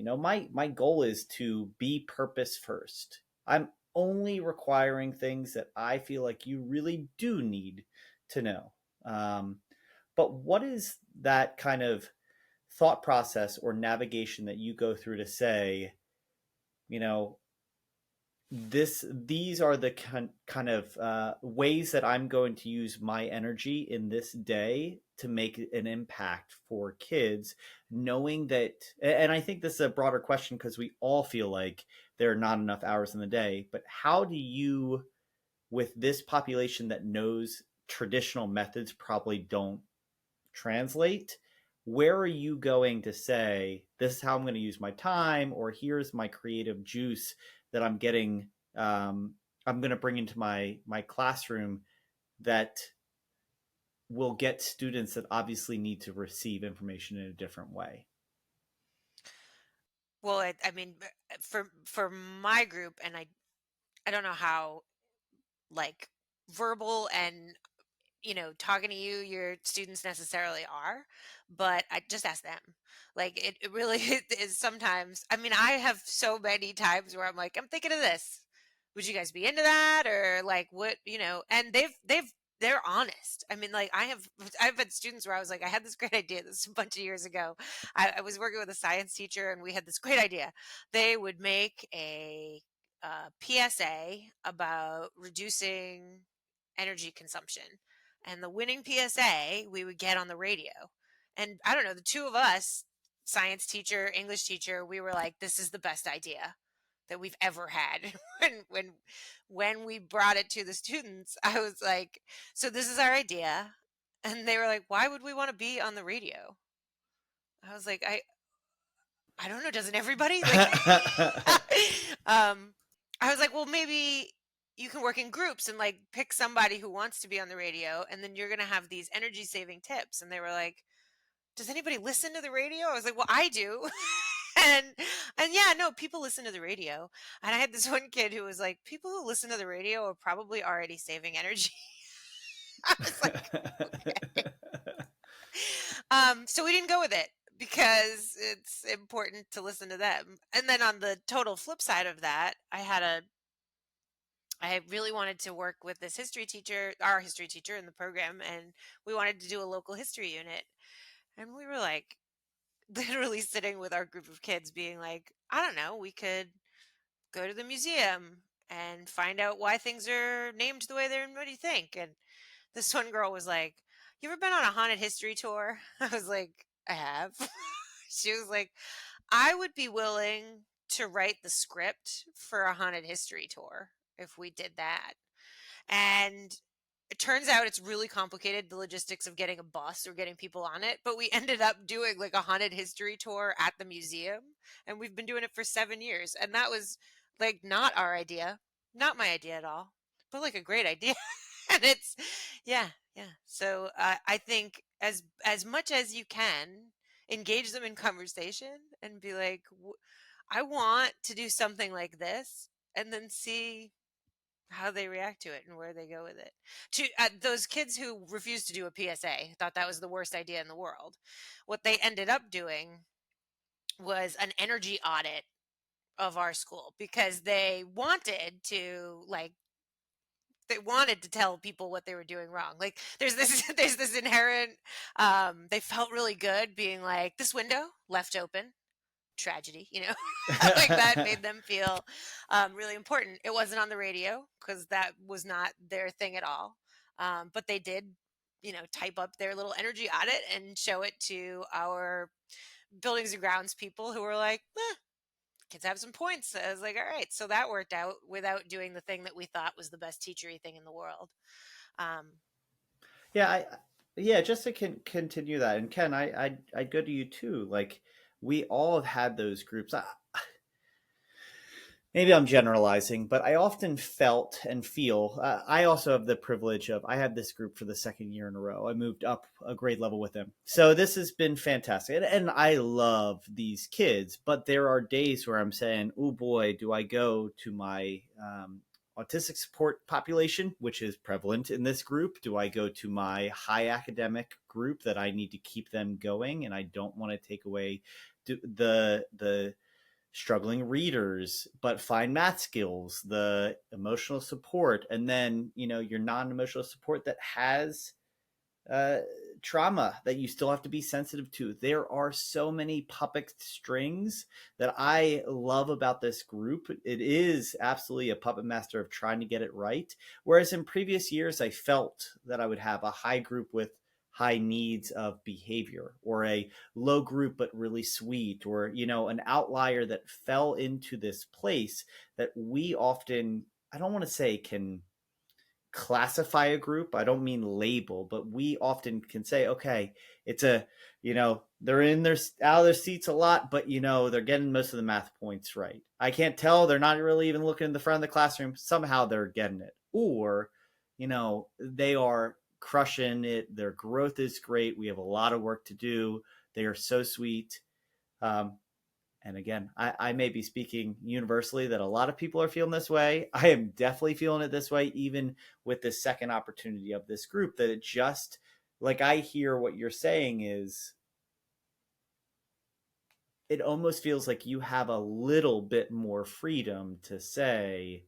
my goal is to be purpose first. I'm only requiring things that I feel like you really do need to know. Um, but what is that kind of thought process or navigation that you go through to say, you know, these are the kind of ways that I'm going to use my energy in this day to make an impact for kids, knowing that. And I think this is a broader question because we all feel like there are not enough hours in the day. But how do you, with this population that knows traditional methods probably don't translate, where are you going to say, this is how I'm going to use my time, or here's my creative juice that I'm getting, I'm going to bring into my classroom that will get students that obviously need to receive information in a different way? Well, I mean, for my group, and I don't know how like verbal and talking to you, your students necessarily are, but I just ask them. Like it really is sometimes. I mean, I have so many times where I'm like, I'm thinking of this. Would you guys be into that? Or like what, and they're honest. I mean, like I've had students where I was like, I had this great idea this a bunch of years ago. I was working with a science teacher and we had this great idea. They would make a PSA about reducing energy consumption, and the winning PSA we would get on the radio. And I don't know, the two of us, science teacher, English teacher, we were like, this is the best idea that we've ever had. when we brought it to the students, I was like, so this is our idea. And they were like, why would we want to be on the radio? I was like, I don't know, doesn't everybody? Like um I was like, well, maybe you can work in groups and like pick somebody who wants to be on the radio, and then you're going to have these energy saving tips. And they were like, does anybody listen to the radio? I was like, well, I do. and and yeah, no, people listen to the radio. And I had this one kid who was like, people who listen to the radio are probably already saving energy. I was like, okay. So we didn't go with it because it's important to listen to them. And then on the total flip side of that, I really wanted to work with this history teacher, our history teacher in the program, and we wanted to do a local history unit. And we were like literally sitting with our group of kids being like, I don't know, we could go to the museum and find out why things are named the way they're. What do you think? And this one girl was like, you ever been on a haunted history tour? I was like, I have. She was like, I would be willing to write the script for a haunted history tour if we did that. And it turns out it's really complicated, the logistics of getting a bus or getting people on it. But we ended up doing like a haunted history tour at the museum. And we've been doing it for 7 years. And that was like not our idea, not my idea at all, but like a great idea. And it's, yeah, yeah. So I think as much as you can, engage them in conversation and be like, I want to do something like this, and then see how they react to it and where they go with it. To those kids who refused to do a PSA, thought that was the worst idea in the world. What they ended up doing was an energy audit of our school because they wanted to tell people what they were doing wrong. Like there's this there's this inherent they felt really good being like, this window left open, tragedy, like that made them feel really important. It wasn't on the radio because that was not their thing at all. But they did, type up their little energy audit and show it to our buildings and grounds people who were like, kids have some points. I was like, all right. So that worked out without doing the thing that we thought was the best teachery thing in the world. Um, Yeah, yeah, just to continue that, and Ken, I go to you too. Like, we all have had those groups. Maybe I'm generalizing, but I often felt and feel. I also have the privilege of, I had this group for the second year in a row. I moved up a grade level with them, so this has been fantastic, and I love these kids. But there are days where I'm saying, "Oh boy, do I go to my autistic support population, which is prevalent in this group? Do I go to my high academic group that I need to keep them going, and I don't want to take away the struggling readers, but fine math skills, the emotional support, and then your non-emotional support that has uh, trauma that you still have to be sensitive to. There are so many puppet strings that I love about this group. It is absolutely a puppet master of trying to get it right. Whereas in previous years, I felt that I would have a high group with high needs of behavior, or a low group but really sweet, or an outlier that fell into this place that we often, I don't want to say can classify a group. I don't mean label, but we often can say, okay, it's they're in their out of their seats a lot, but they're getting most of the math points right. I can't tell. They're not really even looking in the front of the classroom. Somehow they're getting it. Or, they are crushing it. Their growth is great. We have a lot of work to do. They are so sweet. And again, I may be speaking universally that a lot of people are feeling this way. I am definitely feeling it this way, even with the second opportunity of this group, that it just, like, I hear what you're saying is, it almost feels like you have a little bit more freedom to say,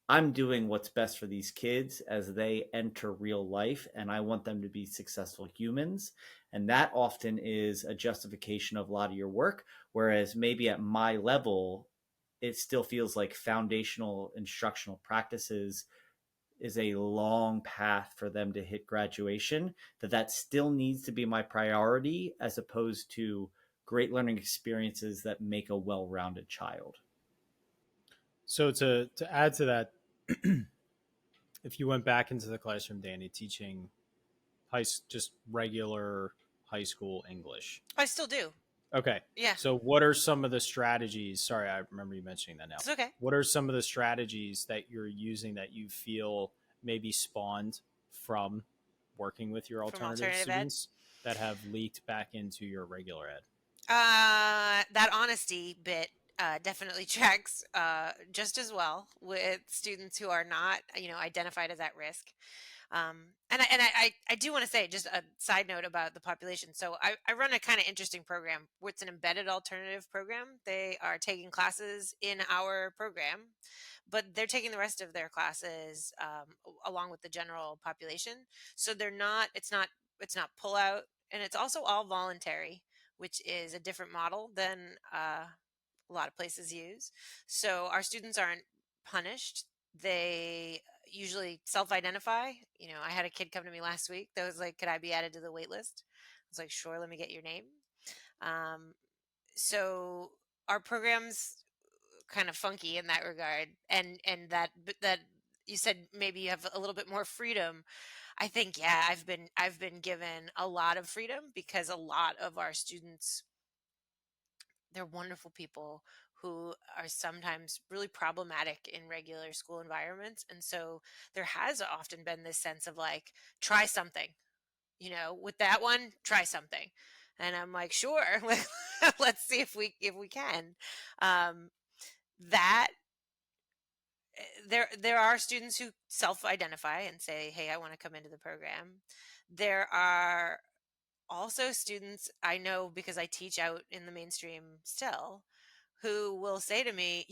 I'm doing what's best for these kids as they enter real life, and I want them to be successful humans. And that often is a justification of a lot of your work. Whereas maybe at my level, it still feels like foundational instructional practices is a long path for them to hit graduation, that still needs to be my priority, as opposed to great learning experiences that make a well-rounded child. So to add to that, if you went back into the classroom, Dani, teaching just regular high school English. I still do. Okay. Yeah. So what are some of the strategies? Sorry, I remember you mentioning that now. It's okay. What are some of the strategies that you're using that you feel maybe spawned from working with your From alternative alternative ed? students that have leaked back into your regular ed? That honesty bit definitely tracks just as well with students who are not, identified as at risk. And I do want to say just a side note about the population. So I run a kind of interesting program where it's an embedded alternative program. They are taking classes in our program, but they're taking the rest of their classes along with the general population. So it's not pull out, and it's also all voluntary, which is a different model than a lot of places use. So our students aren't punished. They usually self-identify. I had a kid come to me last week that was like, could I be added to the wait list? I was like, sure, let me get your name. So our program's kind of funky in that regard. And that you said maybe you have a little bit more freedom. I think, yeah, I've been given a lot of freedom because a lot of our students, they're wonderful people who are sometimes really problematic in regular school environments. And so there has often been this sense of like, try something, with that one, try something. And I'm like, sure, let's see if we can. That there are students who self-identify and say, hey, I want to come into the program. There are also students I know, because I teach out in the mainstream still, who will say to me,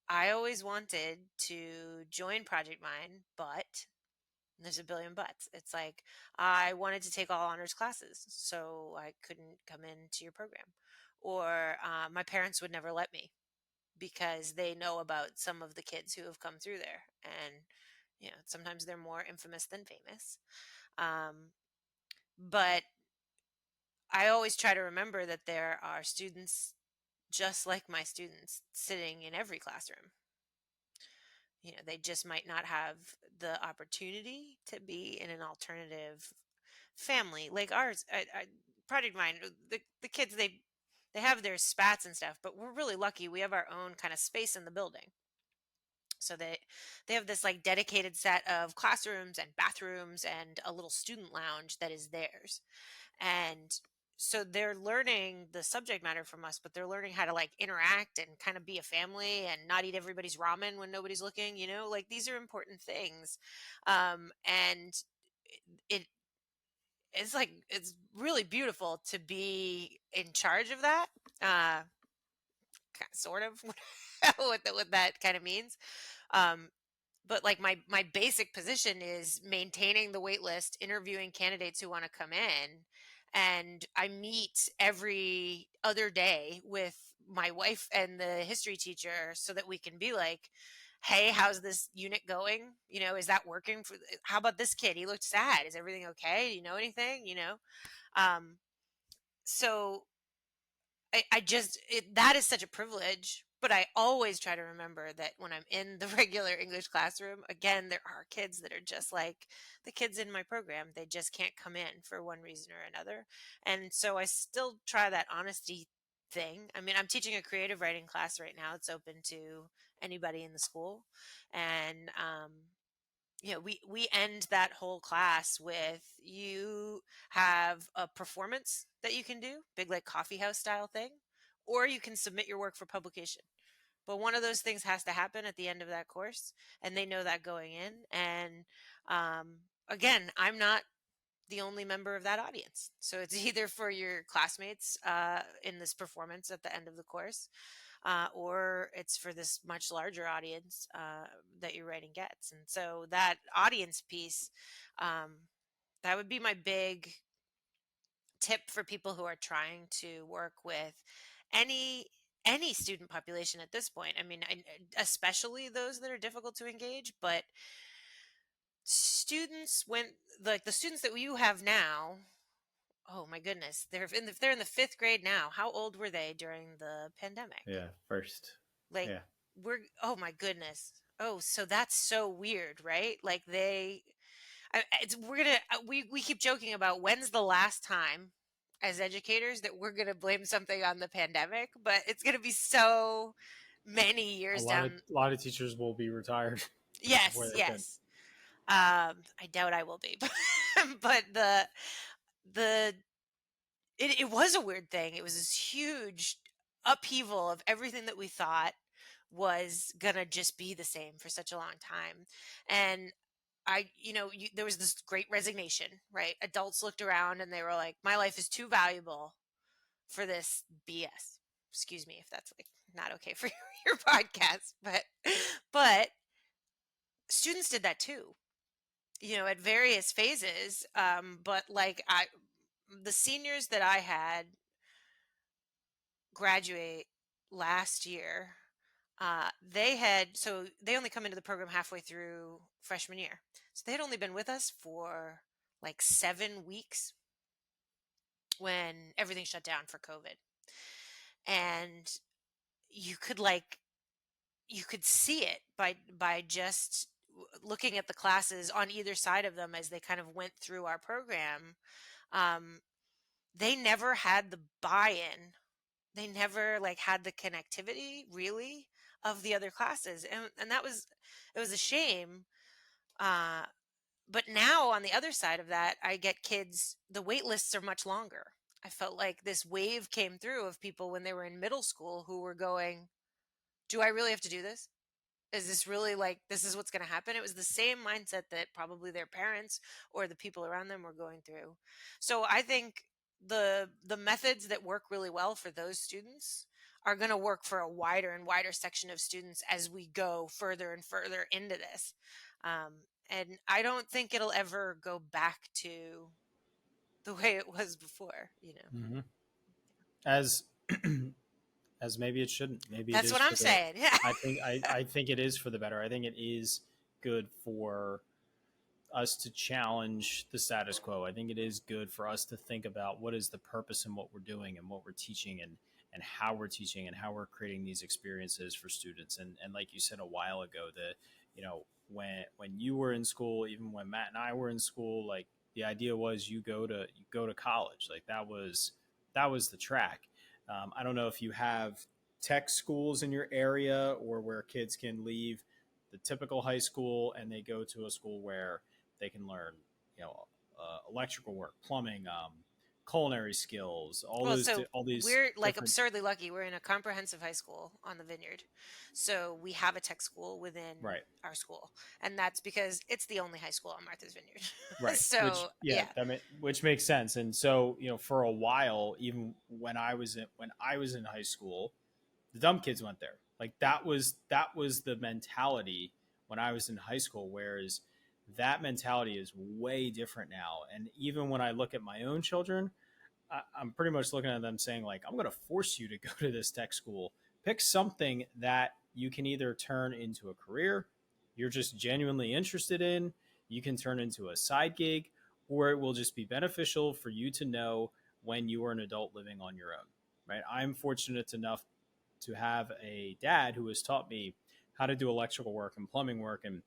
I always wanted to join Project Mine, but there's a billion buts. It's like, I wanted to take all honors classes, so I couldn't come into your program. Or my parents would never let me because they know about some of the kids who have come through there. And, sometimes they're more infamous than famous. But I always try to remember that there are students just like my students sitting in every classroom. They just might not have the opportunity to be in an alternative family like ours. Project Mine, the kids, they have their spats and stuff, but we're really lucky. We have our own kind of space in the building. So they have this like dedicated set of classrooms and bathrooms and a little student lounge that is theirs. And so they're learning the subject matter from us, but they're learning how to like interact and kind of be a family and not eat everybody's ramen when nobody's looking, like these are important things. And it it's like, it's really beautiful to be in charge of that. Uh, Sort of what that kind of means. Um, but like my basic position is maintaining the wait list, interviewing candidates who want to come in, and I meet every other day with my wife and the history teacher so that we can be like, hey, how's this unit going, is that working for how about this kid, he looked sad, is everything okay, do you know anything, um so I just that is such a privilege, but I always try to remember that when I'm in the regular English classroom, again, there are kids that are just like the kids in my program. They just can't come in for one reason or another. And so I still try that honesty thing. I mean, I'm teaching a creative writing class right now. It's open to anybody in the school. And we end that whole class with, you have a performance that you can do, big like coffee house style thing, or you can submit your work for publication. But one of those things has to happen at the end of that course, and they know that going in. And again, I'm not the only member of that audience, so it's either for your classmates in this performance at the end of the course, or it's for this much larger audience that your writing gets. And so that audience piece, um, that would be my big tip for people who are trying to work with any student population at this point. I mean, especially those that are difficult to engage, but students, when like the students that you have now, oh my goodness, they're in the fifth grade now. How old were they during the pandemic? Yeah, first. Like, Yeah. oh my goodness. Oh, so that's so weird, right? Like we're gonna we keep joking about when's the last time as educators that we're gonna blame something on the pandemic, but it's gonna be so many A years lot of down. a lot of teachers will be retired before Yes, they're finished. yes. I doubt I will be, but the it was a weird thing. It was this huge upheaval of everything that we thought was gonna just be the same for such a long time. And there was this great resignation, right? Adults looked around and they were like, my life is too valuable for this BS. Excuse me if that's like not okay for your podcast, but students did that too, at various phases. But like the seniors that I had graduate last year, they only come into the program halfway through freshman year. So they had only been with us for like 7 weeks when everything shut down for COVID. And you could see it by just looking at the classes on either side of them as they kind of went through our program. Um, they never had the buy-in. They never like had the connectivity really of the other classes. And it was a shame. Uh, but now on the other side of that, I get kids, the wait lists are much longer. I felt like this wave came through of people when they were in middle school who were going, do I really have to do this? Is this really like, this is what's going to happen? It was the same mindset that probably their parents or the people around them were going through. So I think the methods that work really well for those students are going to work for a wider and wider section of students as we go further and further into this. And I don't think it'll ever go back to the way it was before, Mm-hmm. As as maybe it shouldn't. Maybe it That's is what for I'm the. saying. Yeah. I think it is for the better. I think it is good for us to challenge the status quo. I think it is good for us to think about what is the purpose in what we're doing and what we're teaching and how we're teaching and how we're creating these experiences for students. And like you said a while ago, when you were in school, even when Matt and I were in school, like the idea was you go to college. Like that was the track. I don't know if you have tech schools in your area or where kids can leave the typical high school and they go to a school where they can learn, electrical work, plumbing, culinary skills, Well, so all these we're like different. absurdly lucky. We're in a comprehensive high school on the Vineyard. So we have a tech school within Right. our school. And that's because it's the only high school on Martha's Vineyard. Right. Which, So, yeah, yeah. which makes sense. And so, for a while, even when I was in high school, the dumb kids went there. Like that was the mentality when I was in high school. Whereas that mentality is way different now. And even when I look at my own children, I'm pretty much looking at them saying, like, I'm going to force you to go to this tech school. Pick something that you can either turn into a career, you're just genuinely interested in, you can turn into a side gig, or it will just be beneficial for you to know when you are an adult living on your own. Right? I'm fortunate enough to have a dad who has taught me how to do electrical work and plumbing work and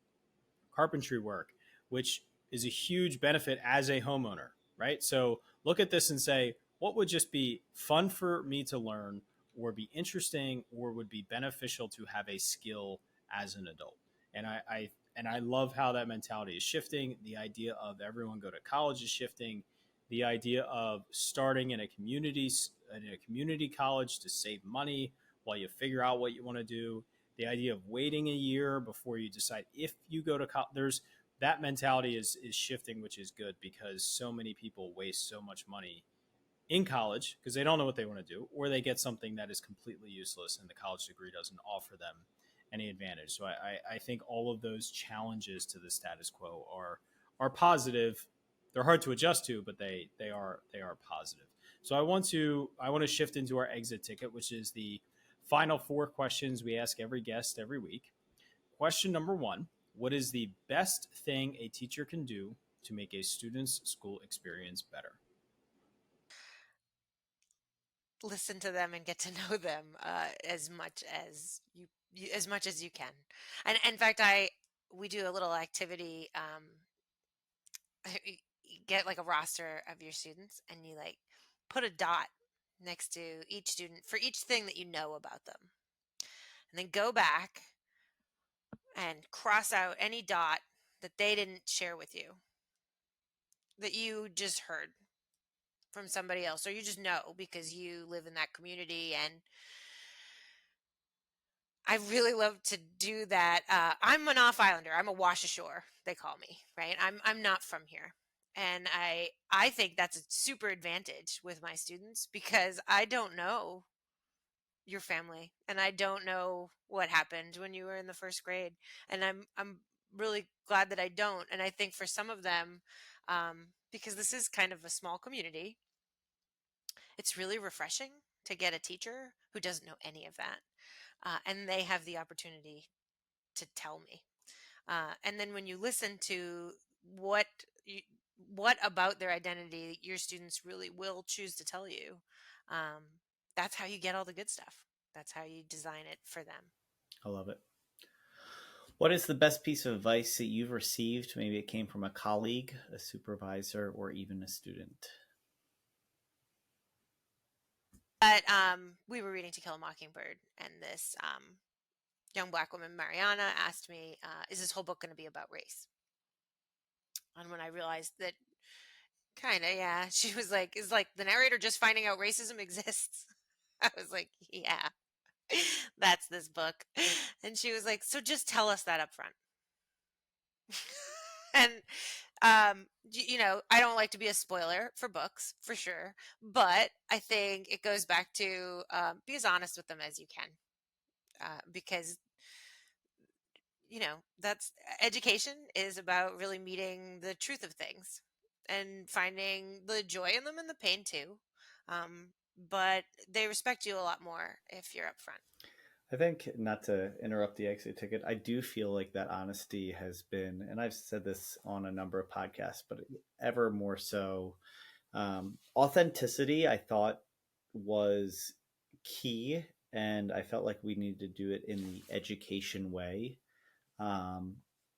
carpentry work, which is a huge benefit as a homeowner, right? So look at this and say, what would just be fun for me to learn, or be interesting, or would be beneficial to have a skill as an adult? And I love how that mentality is shifting. The idea of everyone go to college is shifting. The idea of starting in a community college to save money while you figure out what you want to do, the idea of waiting a year before you decide if you go to college. There's that mentality is shifting, which is good, because so many people waste so much money in college because they don't know what they want to do, or they get something that is completely useless and the college degree doesn't offer them any advantage. So I think all of those challenges to the status quo are positive. They're hard to adjust to, but they are positive. So I want to shift into our exit ticket, which is the final 4 questions we ask every guest every week. Question number 1: what is the best thing a teacher can do to make a student's school experience better? Listen to them and get to know them as much as as much as you can. And in fact, we do a little activity. You get like a roster of your students, and you like put a dot next to each student for each thing that you know about them, and then go back and cross out any dot that they didn't share with you, that you just heard from somebody else, or you just know because you live in that community. And I really love to do that. I'm an off islander. I'm a wash ashore, they call me, right? I'm not from here. And I think that's a super advantage with my students because I don't know your family, and I don't know what happened when you were in the first grade. And I'm really glad that I don't. And I think for some of them, because this is kind of a small community, it's really refreshing to get a teacher who doesn't know any of that. And they have the opportunity to tell me. And then when you listen to what you, what about their identity your students really will choose to tell you, um, that's how you get all the good stuff. That's how you design it for them. I love it. What is the best piece of advice that you've received? Maybe it came from a colleague, a supervisor, or even a student. But we were reading To Kill a Mockingbird, and this young Black woman, Mariana, asked me, "Is this whole book going to be about race?" And when I realized that, kind of, yeah, she was like, "Is like the narrator just finding out racism exists?" I was like, "Yeah, that's this book." And she was like, "So just tell us that up front." And I don't like to be a spoiler for books, for sure, but I think it goes back to be as honest with them as you can, because that's education is about really meeting the truth of things and finding the joy in them and the pain too. But they respect you a lot more if you're upfront. I think, not to interrupt the exit ticket, I do feel like that honesty has been, and I've said this on a number of podcasts, but ever more so, authenticity, I thought, was key. And I felt like we needed to do it in the education way,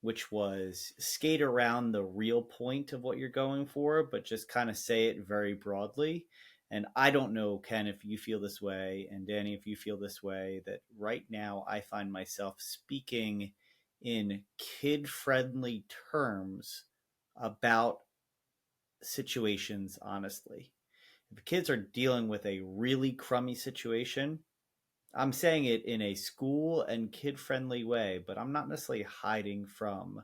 which was skate around the real point of what you're going for, but just kind of say it very broadly. And I don't know, Ken, if you feel this way, and Dani, if you feel this way, that right now I find myself speaking in kid-friendly terms about situations honestly. if kids are dealing with a really crummy situation, I'm saying it in a school and kid friendly way, but I'm not necessarily hiding from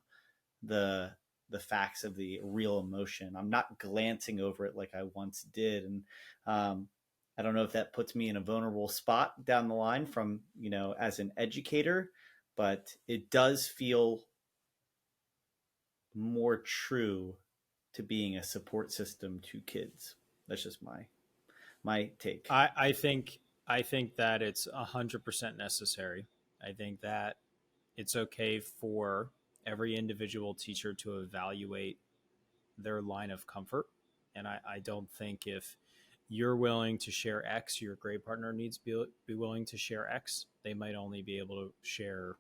the the facts of the real emotion. I'm not glancing over it like I once did, and um, I don't know if that puts me in a vulnerable spot down the line from as an educator, but it does feel more true to being a support system to kids. That's just my take. I think that it's 100% necessary. I think that it's okay for every individual teacher to evaluate their line of comfort. And I don't think if you're willing to share X, your grade partner needs to be willing to share X. They might only be able to share,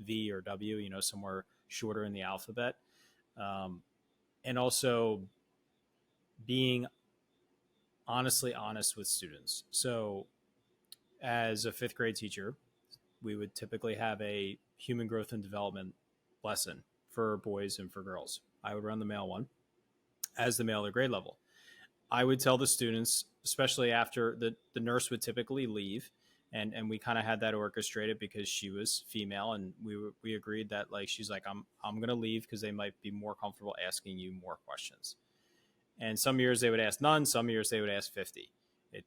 V or W, somewhere shorter in the alphabet. Um, and also being honestly honest with students. So, as a fifth grade teacher, we would typically have a human growth and development lesson for boys and for girls. I would run the male one as the male or grade level. I would tell the students, especially after the nurse would typically leave, and we kind of had that orchestrated because she was female, and we agreed that like she's like I'm gonna leave because they might be more comfortable asking you more questions. And some years they would ask none, some years they would ask 50. It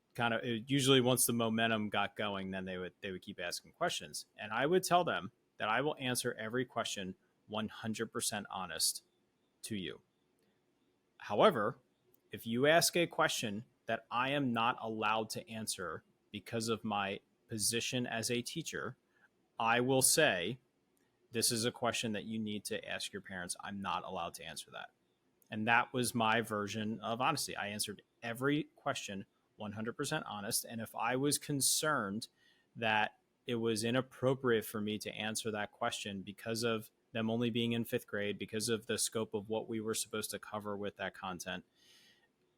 usually once the momentum got going, then they would keep asking questions, and I would tell them that I will answer every question 100% honest to you. However, if you ask a question that I am not allowed to answer because of my position as a teacher, I will say, this is a question that you need to ask your parents. I'm not allowed to answer that. And that was my version of honesty. I answered every question 100% honest. And if I was concerned that it was inappropriate for me to answer that question because of them only being in fifth grade, because of the scope of what we were supposed to cover with that content,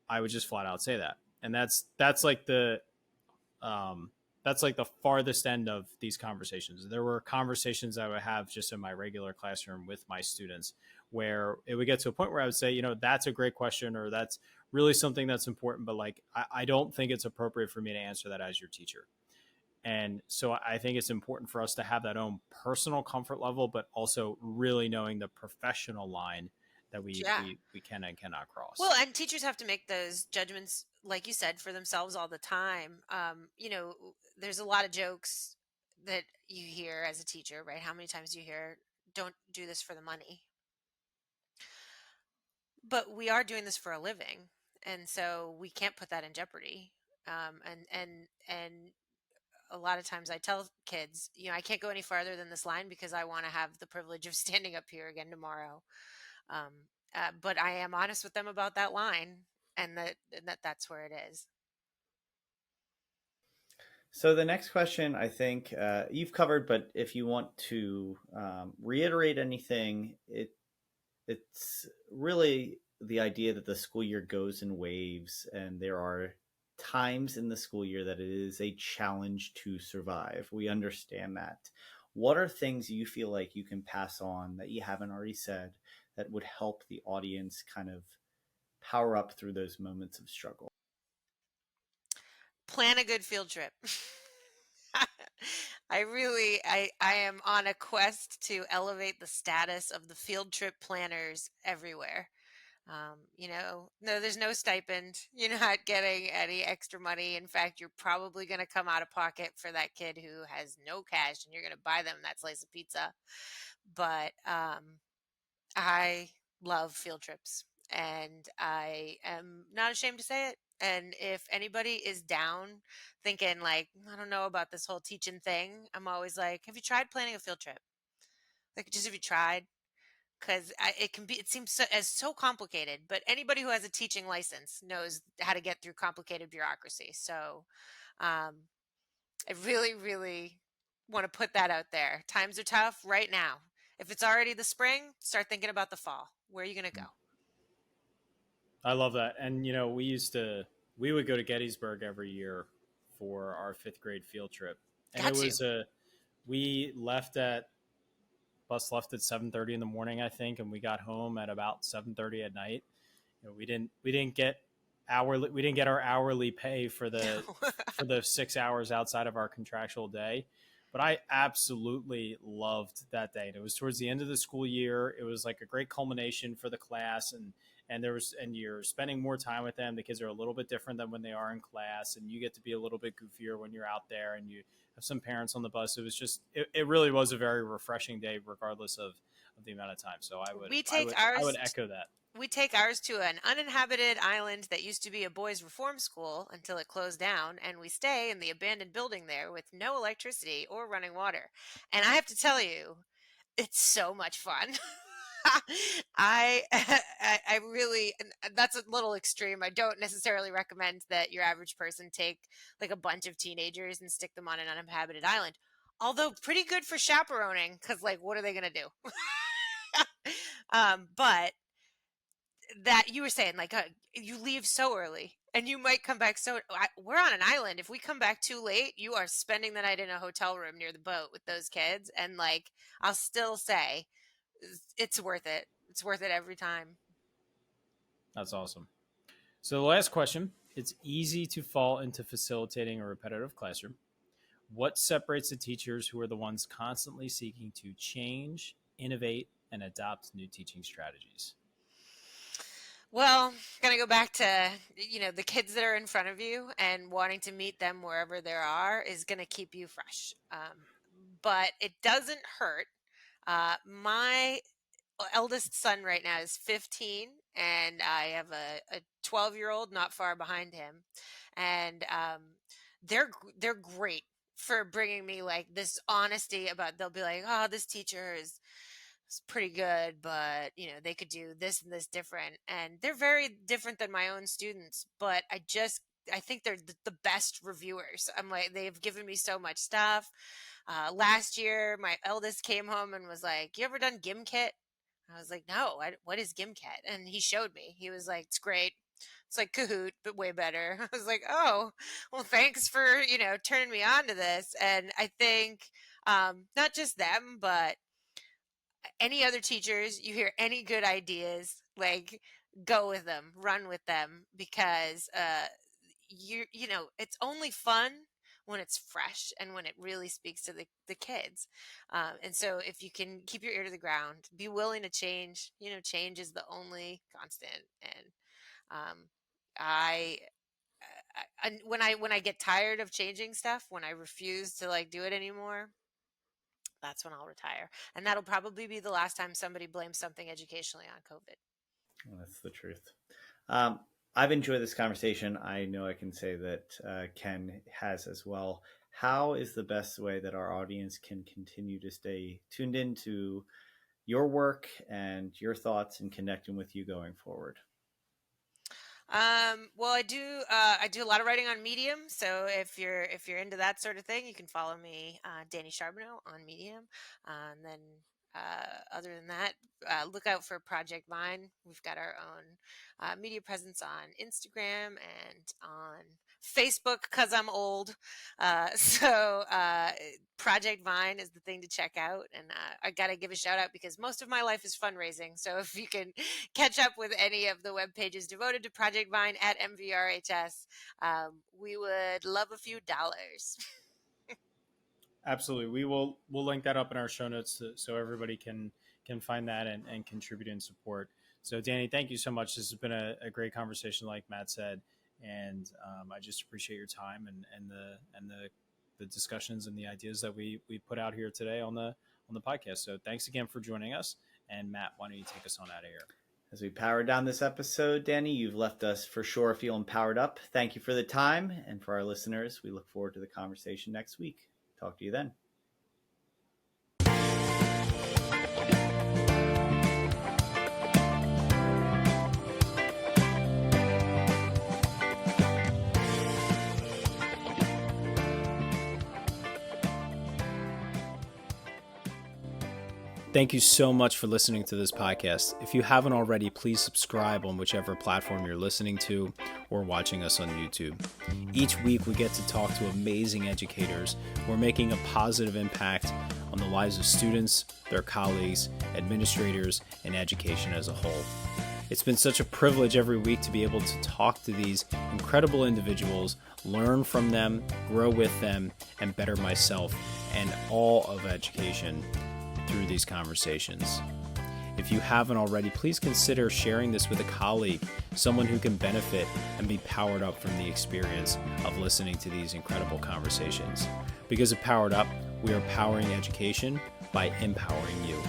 I would just flat out say that. And that's like the farthest end of these conversations. There were conversations I would have just in my regular classroom with my students where it would get to a point where I would say, that's a great question, or that's really something that's important, but like, I don't think it's appropriate for me to answer that as your teacher. And so I think it's important for us to have that own personal comfort level, but also really knowing the professional line that Yeah. we can and cannot cross. Well, and teachers have to make those judgments, like you said, for themselves all the time. There's a lot of jokes that you hear as a teacher, right? How many times do you hear, don't do this for the money? But we are doing this for a living. And so we can't put that in jeopardy. And a lot of times I tell kids, I can't go any farther than this line because I want to have the privilege of standing up here again tomorrow. Um, but I am honest with them about that line, and that's where it is. So the next question, I think you've covered, but if you want to reiterate anything, it's really the idea that the school year goes in waves, and there are times in the school year that it is a challenge to survive. We understand that. What are things you feel like you can pass on that you haven't already said that would help the audience kind of power up through those moments of struggle? Plan a good field trip. I am on a quest to elevate the status of the field trip planners everywhere. No, there's no stipend. You're not getting any extra money. In fact, you're probably going to come out of pocket for that kid who has no cash, and you're going to buy them that slice of pizza. But I love field trips, and I am not ashamed to say it. And if anybody is down thinking like, I don't know about this whole teaching thing, I'm always like, have you tried planning a field trip? Like, just have you tried? Because it seems so complicated, but anybody who has a teaching license knows how to get through complicated bureaucracy. So um, I really, really want to put that out there. Times are tough right now. If it's already the spring, start thinking about the fall. Where are you going to go? I love that. And, we would go to Gettysburg every year for our fifth grade field trip. And Got to. We bus left at 7:30 in the morning, I think. And we got home at about 7:30 at night. We didn't get hourly. We didn't get our hourly pay for the 6 hours outside of our contractual day. But I absolutely loved that day. And it was towards the end of the school year. It was like a great culmination for the class, and you're spending more time with them. The kids are a little bit different than when they are in class, and you get to be a little bit goofier when you're out there, and you have some parents on the bus. It was just it really was a very refreshing day, regardless of the amount of time. So We take I ours would echo that. we take ours to an uninhabited island that used to be a boys' reform school until it closed down, and we stay in the abandoned building there with no electricity or running water. And I have to tell you, it's so much fun. I really, and that's a little extreme. I don't necessarily recommend that your average person take like a bunch of teenagers and stick them on an uninhabited island. Although pretty good for chaperoning, because like, what are they gonna do? But that you were saying, like, you leave so early and you might come back we're on an island. If we come back too late, you are spending the night in a hotel room near the boat with those kids. And like, I'll still say it's worth it. It's worth it every time. That's awesome. So the last question, it's easy to fall into facilitating a repetitive classroom. What separates the teachers who are the ones constantly seeking to change, innovate, and adopt new teaching strategies? Well, gonna go back to, the kids that are in front of you and wanting to meet them wherever they are is gonna keep you fresh. But it doesn't hurt. My eldest son right now is 15, and I have a 12-year-old not far behind him, and they're great for bringing me like this honesty about. They'll be like, "Oh, this teacher is pretty good, but they could do this and this different," and they're very different than my own students. But I think they're the best reviewers. I'm like, they've given me so much stuff. Last year, my eldest came home and was like, "You ever done GimKit?" I was like, "No, what is GimKit?" And he showed me. He was like, "It's great. It's like Kahoot, but way better." I was like, "Oh, well, thanks for, turning me on to this." And I think not just them, but any other teachers, you hear any good ideas, like go with them, run with them, because it's only fun when it's fresh and when it really speaks to the kids. And so if you can keep your ear to the ground, be willing to change, change is the only constant. And I, when I get tired of changing stuff, when I refuse to like do it anymore, that's when I'll retire. And that'll probably be the last time somebody blames something educationally on COVID. Well, that's the truth. I've enjoyed this conversation. I know I can say that Ken has as well. How is the best way that our audience can continue to stay tuned into your work and your thoughts and connecting with you going forward? Well, I do a lot of writing on Medium. So if you're into that sort of thing, you can follow me, Dani Charbonneau on Medium. And then, other than that, look out for Project Vine. We've got our own, media presence on Instagram and on Facebook, because I'm old. So Project Vine is the thing to check out. And I got to give a shout out because most of my life is fundraising. So if you can catch up with any of the web pages devoted to Project Vine at MVRHS, we would love a few dollars. Absolutely. We'll link that up in our show notes so everybody can find that and contribute and support. So Dani, thank you so much. This has been a great conversation, like Matt said. And I just appreciate your time and the discussions and the ideas that we put out here today on the podcast. So thanks again for joining us. And Matt, why don't you take us on out of here? As we power down this episode, Dani, you've left us for sure feeling powered up. Thank you for the time. And for our listeners, we look forward to the conversation next week. Talk to you then. Thank you so much for listening to this podcast. If you haven't already, please subscribe on whichever platform you're listening to or watching us on YouTube. Each week, we get to talk to amazing educators who are making a positive impact on the lives of students, their colleagues, administrators, and education as a whole. It's been such a privilege every week to be able to talk to these incredible individuals, learn from them, grow with them, and better myself and all of education through these conversations. If you haven't already, please consider sharing this with a colleague, someone who can benefit and be powered up from the experience of listening to these incredible conversations. Because of Powered Up, we are powering education by empowering you.